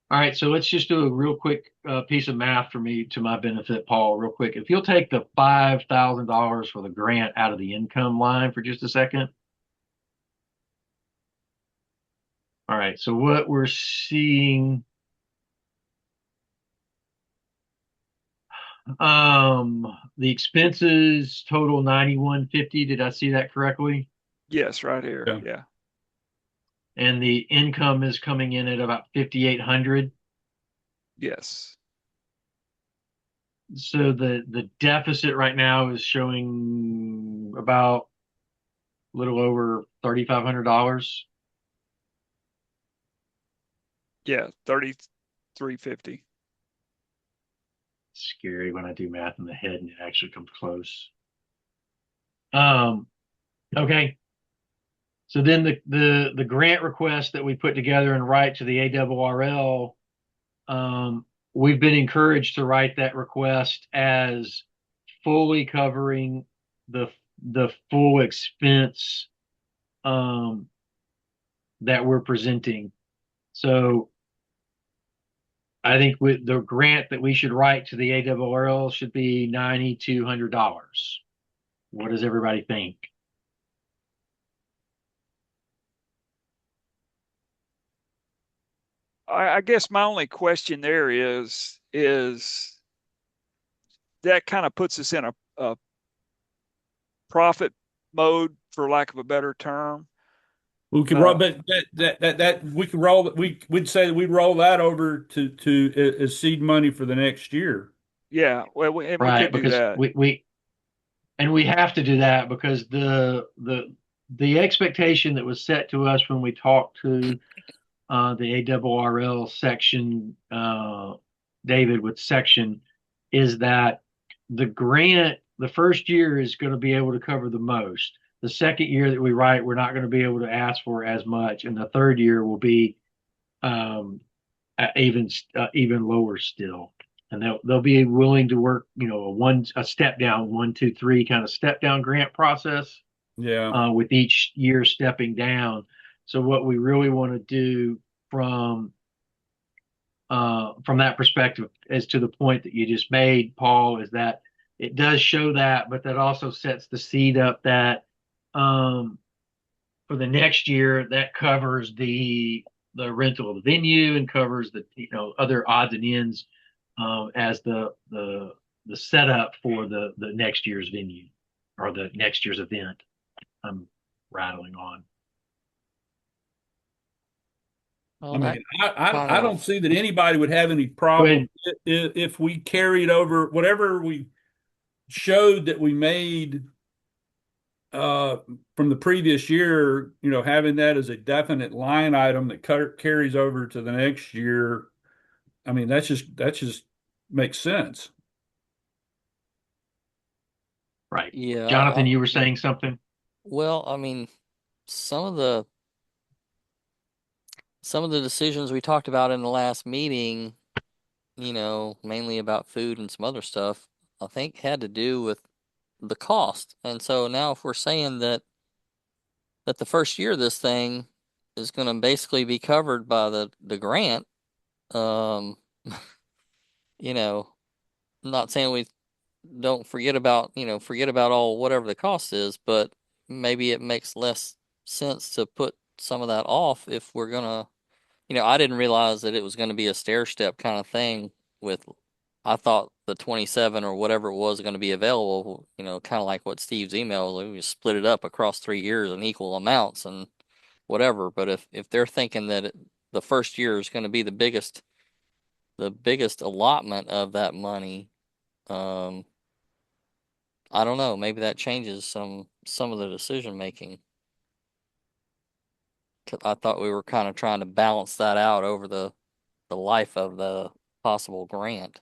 All right, so let's just do a real quick piece of math for me to my benefit, Paul, real quick. If you'll take the $5,000 for the grant out of the income line for just a second. All right, so what we're seeing, the expenses total 9150. Did I see that correctly? Yes, right here. Yeah. And the income is coming in at about 5,800. Yes. So the deficit right now is showing about a little over $3,500. Yeah, 3,350. Scary when I do math in the head and it actually comes close. Okay. So then the grant request that we put together and write to the ARRL, we've been encouraged to write that request as fully covering the full expense that we're presenting. So I think with the grant that we should write to the ARRL should be $9,200. What does everybody think? I guess my only question there is that kind of puts us in a profit mode, for lack of a better term. We could roll, but that we could roll. We'd say that we'd roll that over to as seed money for the next year. Yeah, well, we Right, could do because that. we have to do that because the expectation that was set to us when we talked to the ARRL section, David with section, is that the grant, the first year is going to be able to cover the most. The second year that we write, we're not going to be able to ask for as much, and the third year will be even lower still. And they'll be willing to work, a step down, 1, 2, 3 kind of step down grant process. Yeah. With each year stepping down. So what we really want to do from from that perspective, as to the point that you just made, Paul, is that it does show that, but that also sets the seed up that for the next year that covers the rental of the venue and covers the other odds and ends as the setup for the next year's venue or the next year's event. I'm rattling on. I mean, I don't see that anybody would have any Go problem ahead. if we carried over whatever we showed that we made from the previous year, having that as a definite line item that carries over to the next year. I mean, that just makes sense. Right. Yeah. Jonathan, you were saying something? Well, I mean, some of the decisions we talked about in the last meeting, mainly about food and some other stuff, I think had to do with the cost. And so now if we're saying that the first year of this thing is going to basically be covered by the grant, I'm not saying we don't forget about all whatever the cost is, but maybe it makes less sense to put some of that off if we're gonna, I didn't realize that it was going to be a stair step kind of thing I thought the 27 or whatever it was going to be available, kind of like what Steve's email was, we split it up across 3 years in equal amounts and whatever. But if they're thinking that the first year is going to be the biggest allotment of that money, I don't know, maybe that changes some of the decision making. I thought we were kind of trying to balance that out over the life of the possible grant.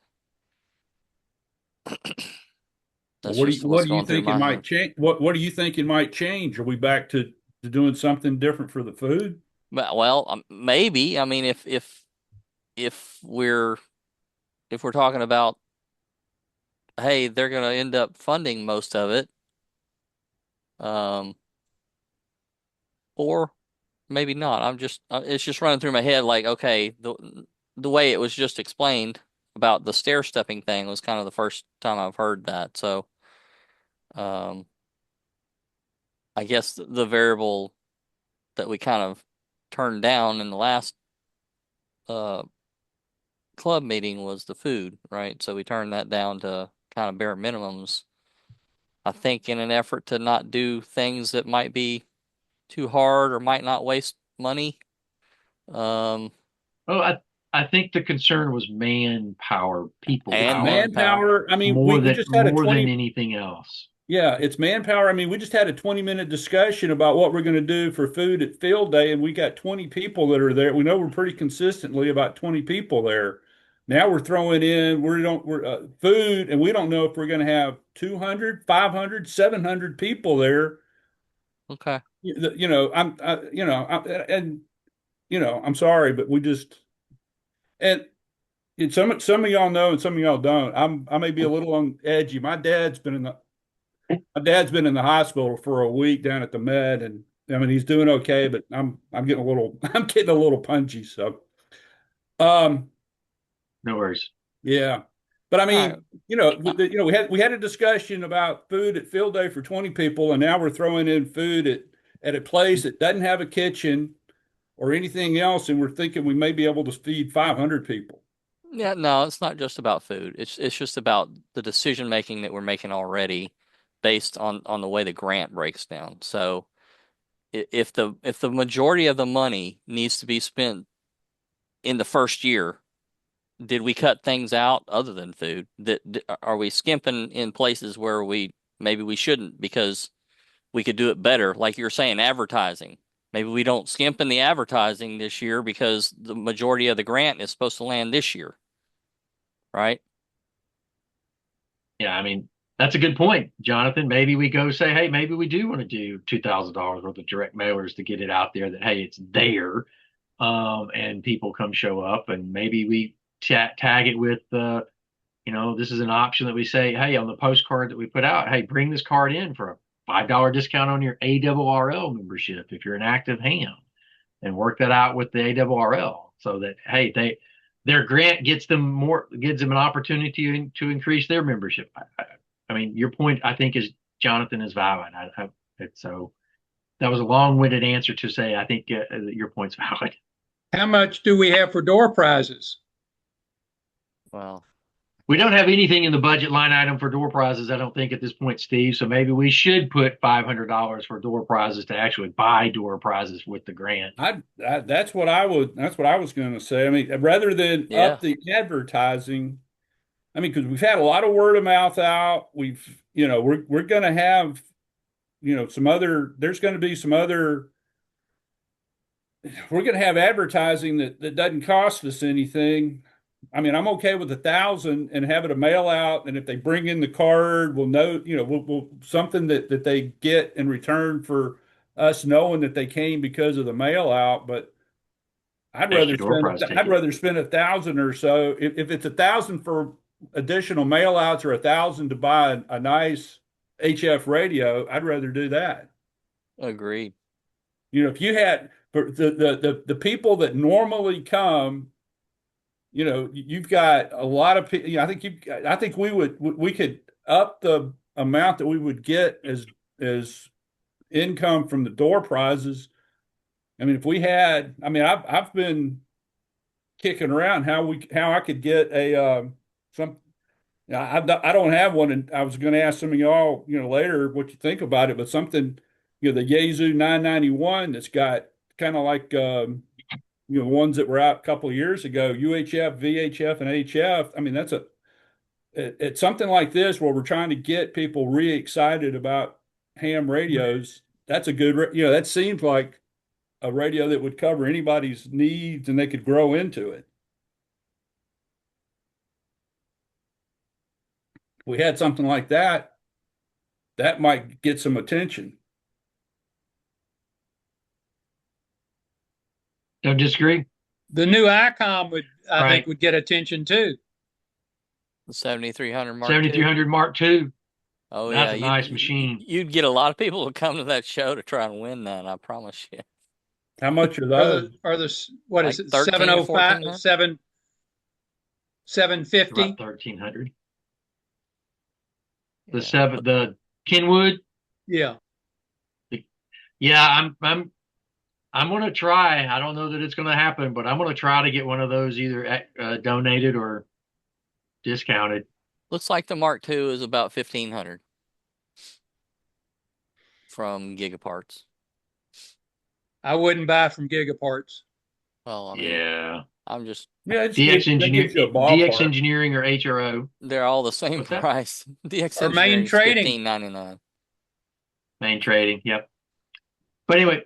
That's What do just you, what's what do you going through think it my might head. change? What do you think it might change? Are we back to doing something different for the food? Well, maybe. I mean, if we're talking about, hey, they're going to end up funding most of it, or maybe not. It's just running through my head like, okay, the way it was just explained about the stair stepping thing was kind of the first time I've heard that. So, I guess the variable that we kind of turned down in the last club meeting was the food, right? So we turned that down to kind of bare minimums. I think in an effort to not do things that might be too hard or might not waste money. Well, I think the concern was manpower, people It's And power, manpower. manpower. I mean, more we than just had a more than 20, anything else. yeah, it's manpower. I mean, we just had a 20-minute discussion about what we're going to do for food at field day, and we got 20 people that are there. We know we're pretty consistently about 20 people there. Now we're throwing in, we're food, and we don't know if we're going to have 200, 500, 700 people there. Okay. I'm sorry, but we just, and some of y'all know and some of y'all don't. I may be a little on edgy. My dad's been in the hospital for a week down at the med, and I mean he's doing okay, but I'm getting a little I'm getting a little punchy. So, um, No worries. yeah, but I All right. mean, we had a discussion about food at field day for 20 people, and now we're throwing in food at a place that doesn't have a kitchen or anything else, and we're thinking we may be able to feed 500 people. Yeah, no, it's not just about food. It's just about the decision making that we're making already based on the way the grant breaks down. So if the majority of the money needs to be spent in the first year, did we cut things out other than food? Are we skimping in places where maybe we shouldn't because we could do it better? Like you're saying, advertising. Maybe we don't skimp in the advertising this year because the majority of the grant is supposed to land this year, right? Yeah, I mean, that's a good point, Jonathan. Maybe we go say, hey, maybe we do want to do $2,000 worth of direct mailers to get it out there that, hey, it's there. And people come show up, and maybe we tag it with, this is an option that we say, hey, on the postcard that we put out, hey, bring this card in for a $5 discount on your ARRL membership if you're an active ham, and work that out with the ARRL so that, hey, their grant gives them an opportunity to increase their membership. I mean, your point, I think, is Jonathan is valid. So that was a long-winded answer to say I think your point's valid. How much do we have for door prizes? Well, we don't have anything in the budget line item for door prizes, I don't think, at this point, Steve. So maybe we should put $500 for door prizes to actually buy door prizes with the grant. That's what I was going to say. I mean, rather than up the advertising, I mean, because we've had a lot of word of mouth out. We're going to have, there's going to be some other, we're going to have advertising that doesn't cost us anything. I mean, I'm okay with 1,000 and have it a mail out. And if they bring in the card, we'll know, we'll something that they get in return for us knowing that they came because of the mail out. But I'd rather spend 1,000 or so. If it's 1,000 for additional mail outs or 1,000 to buy a nice HF radio, I'd rather do that. Agreed. If you had the people that normally come, you've got a lot of people. I think we could up the amount that we would get as income from the door prizes. I mean, if we had, I mean, I've been kicking around how I could get I don't have one, and I was going to ask some of y'all, later what you think about it, but something, the Yaesu 991 that's got kind of like ones that were out a couple of years ago, UHF, VHF, and HF. I mean, it's something like this where we're trying to get people really excited about ham radios. That's a good, that seems like a radio that would cover anybody's needs and they could grow into it. If we had something like that, that might get some attention. Don't disagree. The new ICOM I think would get attention too. The 7300 Mark 7300 Mark II. Oh, that's a nice machine. You'd get a lot of people to come to that show to try and win that, I promise you. How much are those? Are the what is it? 705, 750? About 1,300. The Kenwood. Yeah. Yeah, I'm going to try. I don't know that it's going to happen, but I'm going to try to get one of those either donated or discounted. Looks like the Mark II is about 1,500 from Gigaparts. I wouldn't buy from Gigaparts. Well, I mean, yeah. I'm just DX Engineering or HRO. They're all the same price. DX or Main Trading. $15.99. Main Trading, yep. But anyway.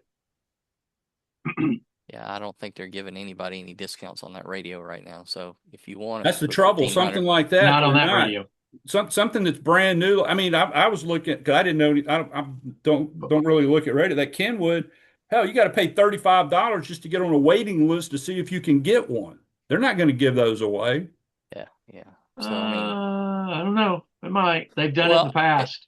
Yeah, I don't think they're giving anybody any discounts on that radio right now. So if you want, that's the trouble. Something like that, not on that radio. Something that's brand new. I mean, I was looking because I didn't know. I don't really look at radio. That Kenwood, hell, you got to pay $35 just to get on a waiting list to see if you can get one. They're not going to give those away. Yeah. So I mean, I don't know. It might. They've done it in the past.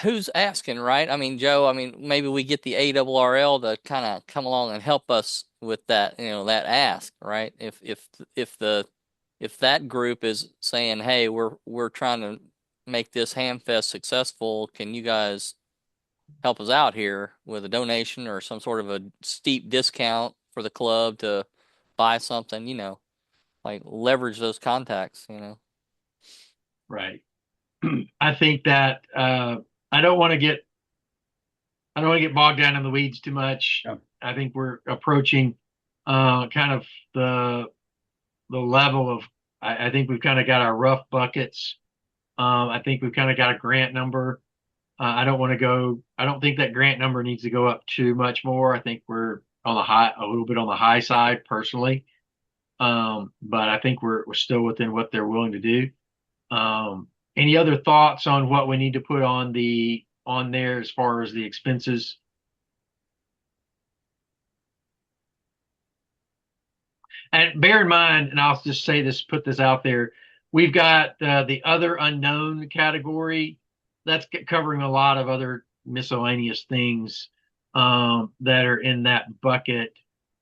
Who's asking, right? I mean, Joe. I mean, maybe we get the ARRL to kind of come along and help us with that. That ask, right? If that group is saying, "Hey, we're trying to make this Hamfest successful. Can you guys help us out here with a donation or some sort of a steep discount for the club to buy something?" Like leverage those contacts. Right. I think that I don't want to get bogged down in the weeds too much. Yeah. I think we're approaching kind of the level of. I think we've kind of got our rough buckets. I think we've kind of got a grant number. I don't think that grant number needs to go up too much more. I think we're a little bit on the high side personally. But I think we're still within what they're willing to do. Any other thoughts on what we need to put on there as far as the expenses? And bear in mind, and I'll just say this, put this out there, we've got the other unknown category that's covering a lot of other miscellaneous things that are in that bucket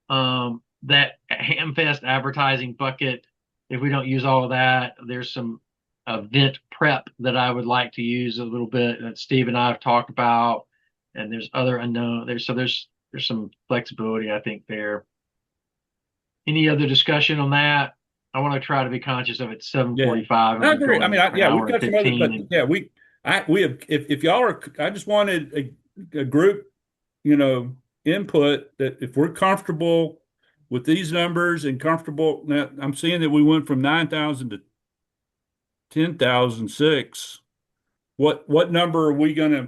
that Hamfest advertising bucket, if we don't use all of that, there's some event prep that I would like to use a little bit that Steve and I have talked about, and there's other unknown there's some flexibility I think there. Any other discussion on that? I want to try to be conscious of it. 7:45. I agree. I mean, yeah, we've got some other, but yeah, we have. If y'all are, I just wanted a group, input that if we're comfortable with these numbers and comfortable. Now, I'm seeing that we went from 9,000 to 10,006. What number are we going to?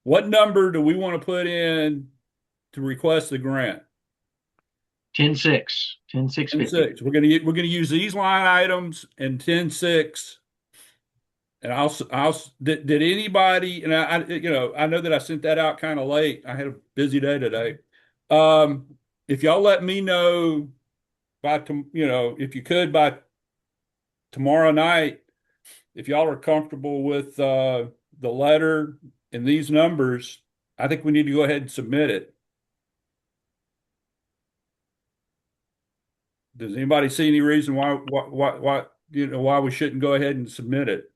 What number do we want to put in to request the grant? 10.6. 10.650. We're gonna use these line items and 10.6. And did anybody, and I know that I sent that out kind of late. I had a busy day today. If y'all let me know if you could by tomorrow night, if y'all are comfortable with the letter and these numbers, I think we need to go ahead and submit it. Does anybody see any reason why we shouldn't go ahead and submit it?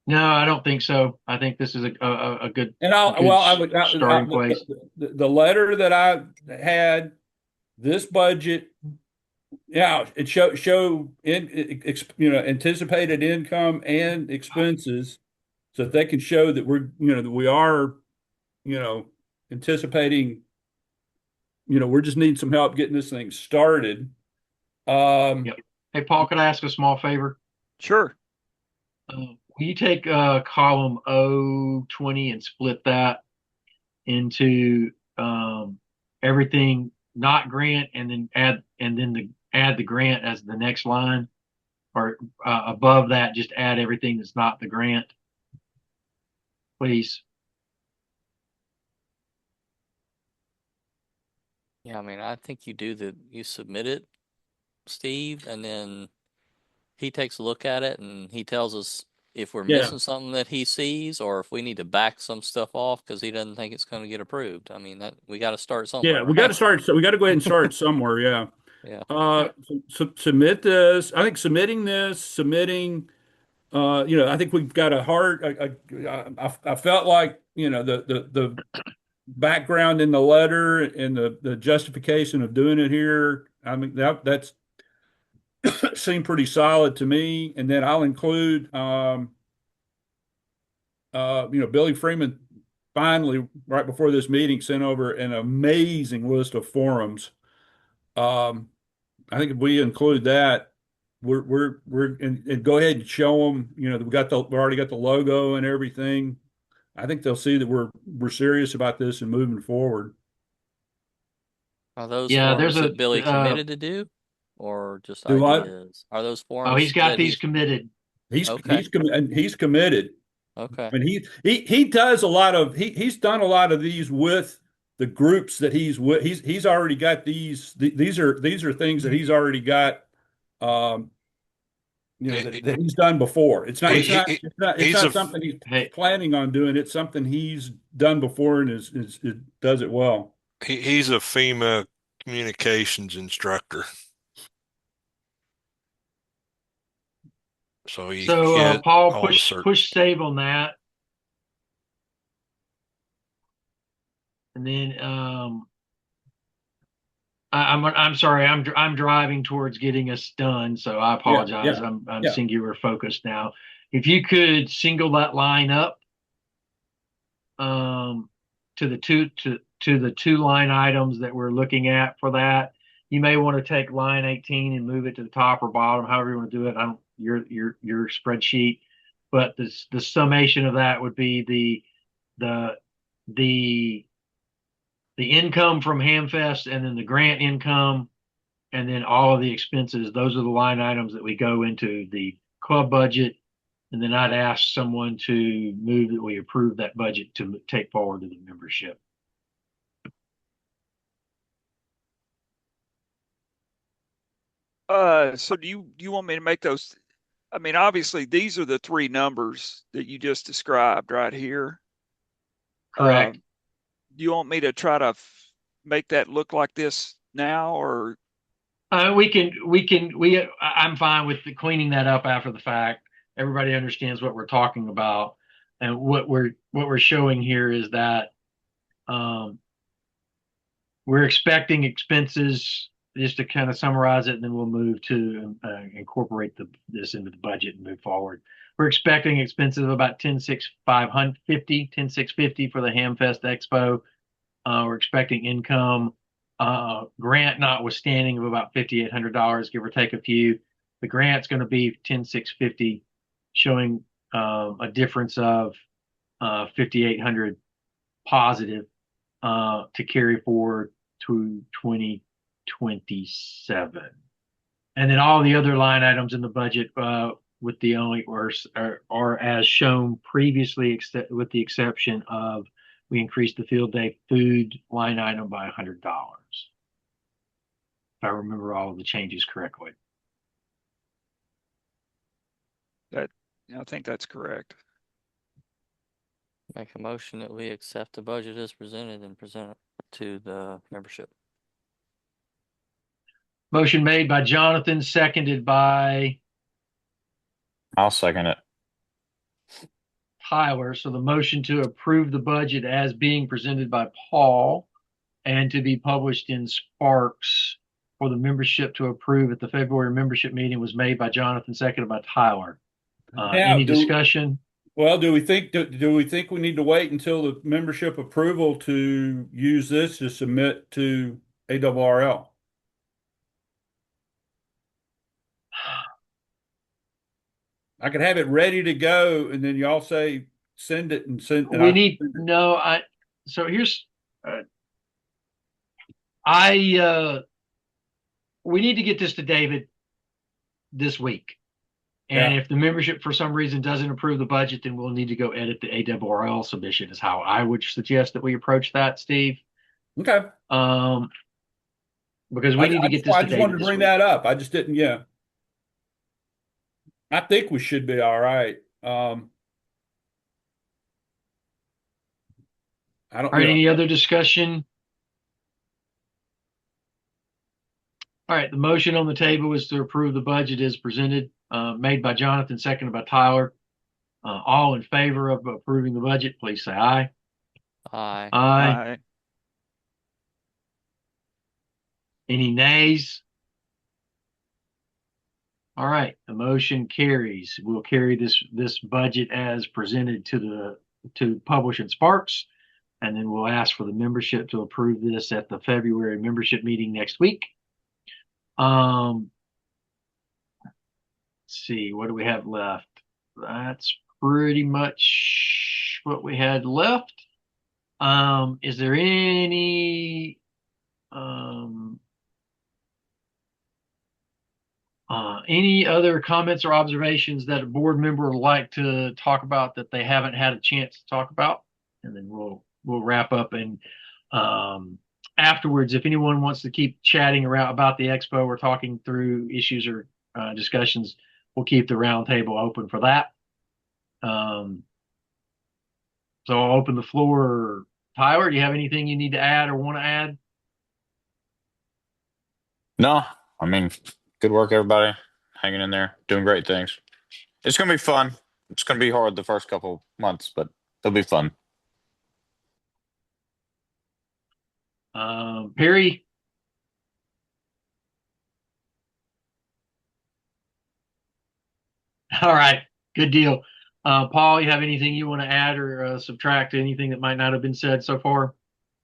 No, I don't think so. I think this is a good starting place. The letter that I had, this budget, it show anticipated income and expenses, so that they can show that we are anticipating. We're just needing some help getting this thing started. Yep. Hey, Paul, could I ask a small favor? Sure. Will you take column O20 and split that into everything not grant, and then add the grant as the next line, or above that, just add everything that's not the grant, please. Yeah, I mean, I think you submit it, Steve, and then he takes a look at it and he tells us if we're missing something that he sees, or if we need to back some stuff off because he doesn't think it's going to get approved. I mean, that we got to start somewhere. Yeah, we got to start. So we got to go ahead and start somewhere. Yeah. Yeah. Submit this. I think submitting. I think we've got a hard. I felt like the background in the letter and the justification of doing it here. I mean that's seemed pretty solid to me. And then I'll include, Billy Freeman finally, right before this meeting, sent over an amazing list of forums. I think if we include that, and go ahead and show them, we already got the logo and everything. I think they'll see that we're serious about this and moving forward. Are those forums that Billy committed to do, or just ideas? Are those forums? Oh, he's got these committed. He's committed. Okay. And he does a lot of he's done a lot of these with the groups that he's with. He's already got these. These are things that he's already got. That he's done before. It's not something he's planning on doing. It's something he's done before and does it well. He's a FEMA communications instructor. So Paul, push save on that. And then I'm sorry, I'm driving towards getting us done, so I apologize. Yeah. I'm singular focused now. If you could single that line up to the two line items that we're looking at for that. You may want to take line 18 and move it to the top or bottom, however you want to do it. I don't your spreadsheet, but the summation of that would be the income from Hamfest, and then the grant income, and then all of the expenses. Those are the line items that we go into the club budget. And then I'd ask someone to move that we approve that budget to take forward to the membership. So do you want me to make those? I mean, obviously these are the three numbers that you just described right here. Correct. you want me to try to make that look like this now, or? I'm fine with cleaning that up after the fact. Everybody understands what we're talking about, and what we're showing here is that we're expecting expenses. Just to kind of summarize it, and then we'll move to incorporate this into the budget and move forward. We're expecting expenses of about $10,650 for the Hamfest Expo. We're expecting income, grant notwithstanding, of about $5,800, give or take a few. The grant's going to be $10,650, showing a difference of $5,800 positive to carry forward to 2027. And then all the other line items in the budget, with the only are as shown previously, with the exception of we increased the field day food line item by $100. If I remember all of the changes correctly. I think that's correct. Make a motion that we accept the budget as presented and present it to the membership. Motion made by Jonathan, seconded by I'll second it. Tyler. So the motion to approve the budget as being presented by Paul and to be published in Sparks for the membership to approve at the February membership meeting was made by Jonathan, seconded by Tyler. Any discussion? Well, do we think we need to wait until the membership approval to use this to submit to ARRL? I could have it ready to go, and then y'all say send it and send. And we need no. So here's we need to get this to David this week. And if the membership for some reason doesn't approve the budget, then we'll need to go edit the ARRL submission, is how I would suggest that we approach that, Steve. Okay. Because we need to get this to David. I just wanted to bring that up. I just didn't. Yeah. I think we should be all right. I don't. All right. Any other discussion? All right. The motion on the table is to approve the budget as presented, made by Jonathan, seconded by Tyler. All in favor of approving the budget, please say aye. Aye. Aye. Any nays? All right, the motion carries. We'll carry this budget as presented to publish in Sparks, and then we'll ask for the membership to approve this at the February membership meeting next week. Let's see, what do we have left? That's pretty much what we had left. Is there any other comments or observations that a board member would like to talk about that they haven't had a chance to talk about? And then we'll wrap up. And afterwards, if anyone wants to keep chatting around about the expo or talking through issues or discussions, we'll keep the round table open for that. So I'll open the floor. Tyler, do you have anything you need to add or want to add? No, I mean, good work, everybody. Hanging in there, doing great things. It's going to be fun. It's going to be hard the first couple months, but it'll be fun. Perry? All right, good deal. Paul, you have anything you want to add or subtract to anything that might not have been said so far?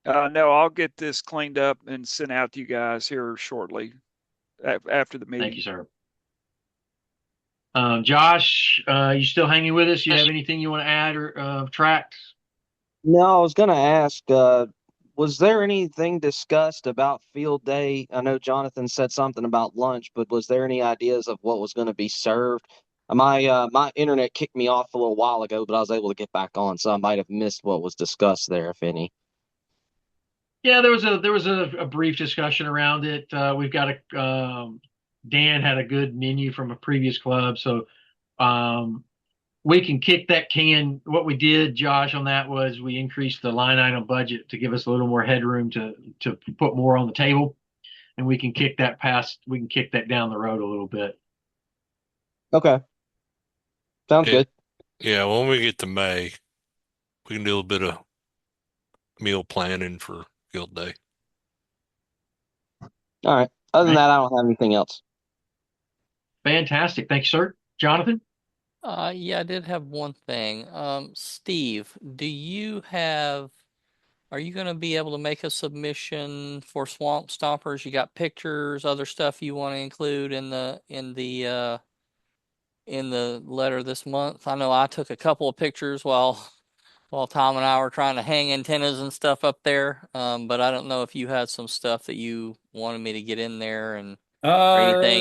No, I'll get this cleaned up and sent out to you guys here shortly after the meeting. Thank you, sir. Josh, you still hanging with us? You have anything you want to add or subtract? No, I was going to ask, was there anything discussed about field day? I know Jonathan said something about lunch, but was there any ideas of what was going to be served? My internet kicked me off a little while ago, but I was able to get back on, so I might have missed what was discussed there, if any. Yeah, there was a brief discussion around it. We've got Dan had a good menu from a previous club, so we can kick that can. What we did, Josh, on that was we increased the line item budget to give us a little more headroom to put more on the table, and we can kick that past. We can kick that down the road a little bit. Okay, sounds Yeah, good. yeah. When we get to May, we can do a little bit of meal planning for field day. All right. Other than Right. that, I don't have anything else. Fantastic. Thank you, sir. Jonathan? Yeah, I did have one thing. Steve, are you going to be able to make a submission for Swamp Stompers? You got pictures, other stuff you want to include in the letter this month? I know I took a couple of pictures while Tom and I were trying to hang antennas and stuff up there. But I don't know if you had some stuff that you wanted me to get in there or anything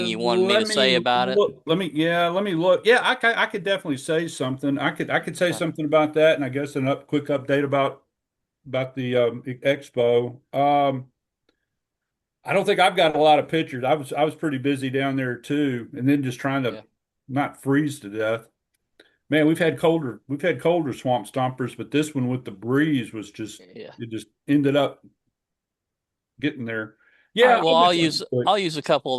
you wanted me Let to say me about it. look. Let me look. Yeah, I could definitely say something. I could say Okay. something about that, and I guess quick update about the expo. I don't think I've got a lot of pictures. I was pretty busy down there too, and then just trying to Yeah. not freeze to death. Man, we've had colder swamp stompers, but this one with the breeze was just Yeah. it just ended up getting there. All Yeah, right. Well, I'll get something quick. I'll use a couple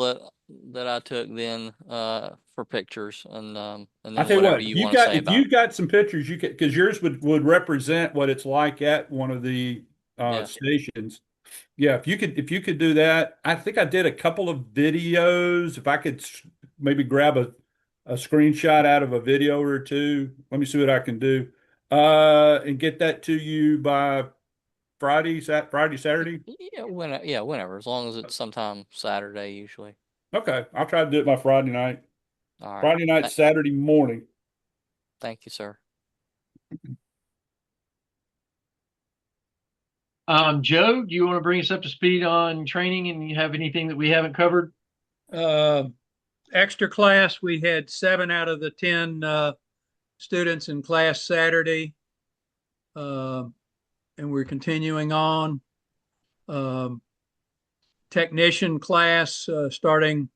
that I took then for pictures and I then tell you whatever what, you want to say if about you've got some pictures, you could because yours would represent what it's like at one of the yeah. stations. Yeah, if you could do that, I think I did a couple of videos. If I could maybe grab a screenshot out of a video or two, let me see what I can do, and get that to you by Friday, Saturday. Whenever, as long as it's sometime Saturday usually. Okay, I'll try to do it by Friday night. All right. Friday night, Saturday morning. Thank you, sir. Joe, do you want to bring us up to speed on training and you have anything that we haven't covered? Extra class, we had 7 out of the 10 students in class Saturday. And we're continuing on. Technician class starting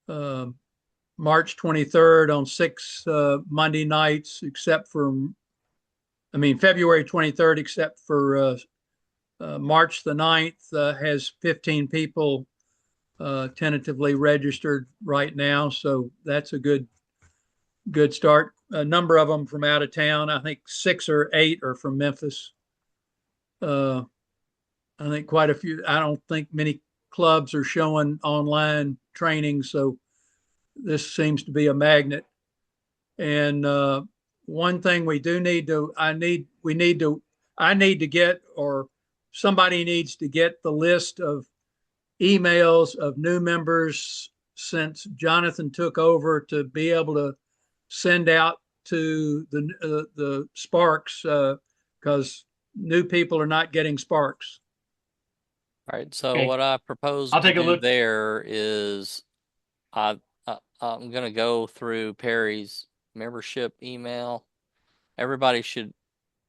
March 23rd on 6 Monday nights, February 23rd, except for March the 9th has 15 people tentatively registered right now. So that's a good start. A number of them from out of town. I think 6 or 8 are from Memphis. I think quite a few. I don't think many clubs are showing online training, so this seems to be a magnet. And one thing we do need to, I need to get, or somebody needs to get the list of emails of new members since Jonathan took over to be able to send out to the Sparks because new people are not getting Sparks. All right. So Okay. what I propose I'll to take a do look. there is I'm gonna go through Perry's membership email.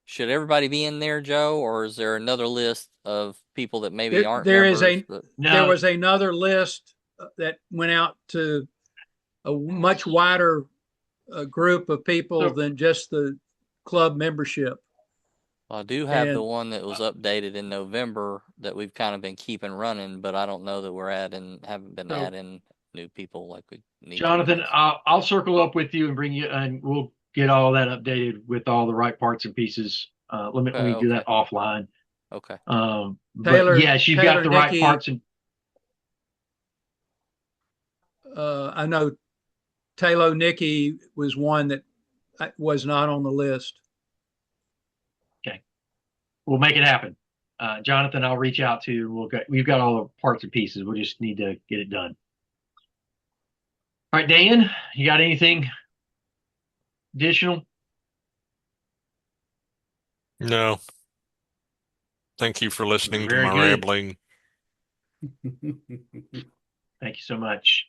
Should everybody be in there, Joe, or is there another list of people that maybe aren't There is members? there was another list that went out to a much wider group of people than just the club membership. I do have the one that was updated in November that we've kind of been keeping running, but I don't know that haven't been adding new people like we need. Jonathan, I'll circle up with you and bring you, and we'll get all that updated with all the right parts and pieces. Let me do that offline. Okay. But yes, you've got the right parts and. I know Taylor Nicky was one that was not on the list. Okay, we'll make it happen. Jonathan, I'll reach out to you. We've got all the parts and pieces. We'll just need to get it done. All right, Dan, you got anything additional? No. Thank you for listening to Very my good. rambling. Thank you so much.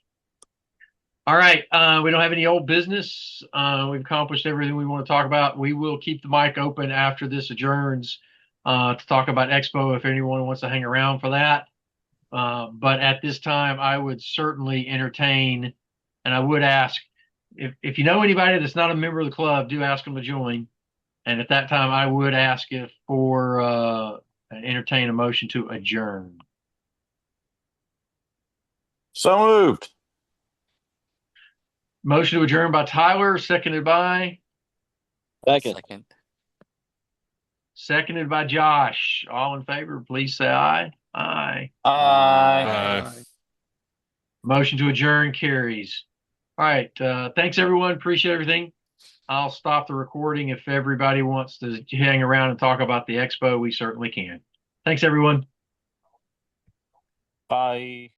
All right, we don't have any old business. We've accomplished everything we want to talk about. We will keep the mic open after this adjourns to talk about Expo if anyone wants to hang around for that. But at this time, I would certainly entertain, and I would ask if you know anybody that's not a member of the club, do ask them to join. And at that time, I would ask if for entertain a motion to adjourn. So moved. Motion to adjourn by Tyler, seconded by Second. seconded by Josh. All in favor, please say aye. Aye. Aye. Motion to adjourn carries. All right. Thanks everyone. Appreciate everything. I'll stop the recording. If everybody wants to hang around and talk about the expo, we certainly can. Thanks everyone. Bye.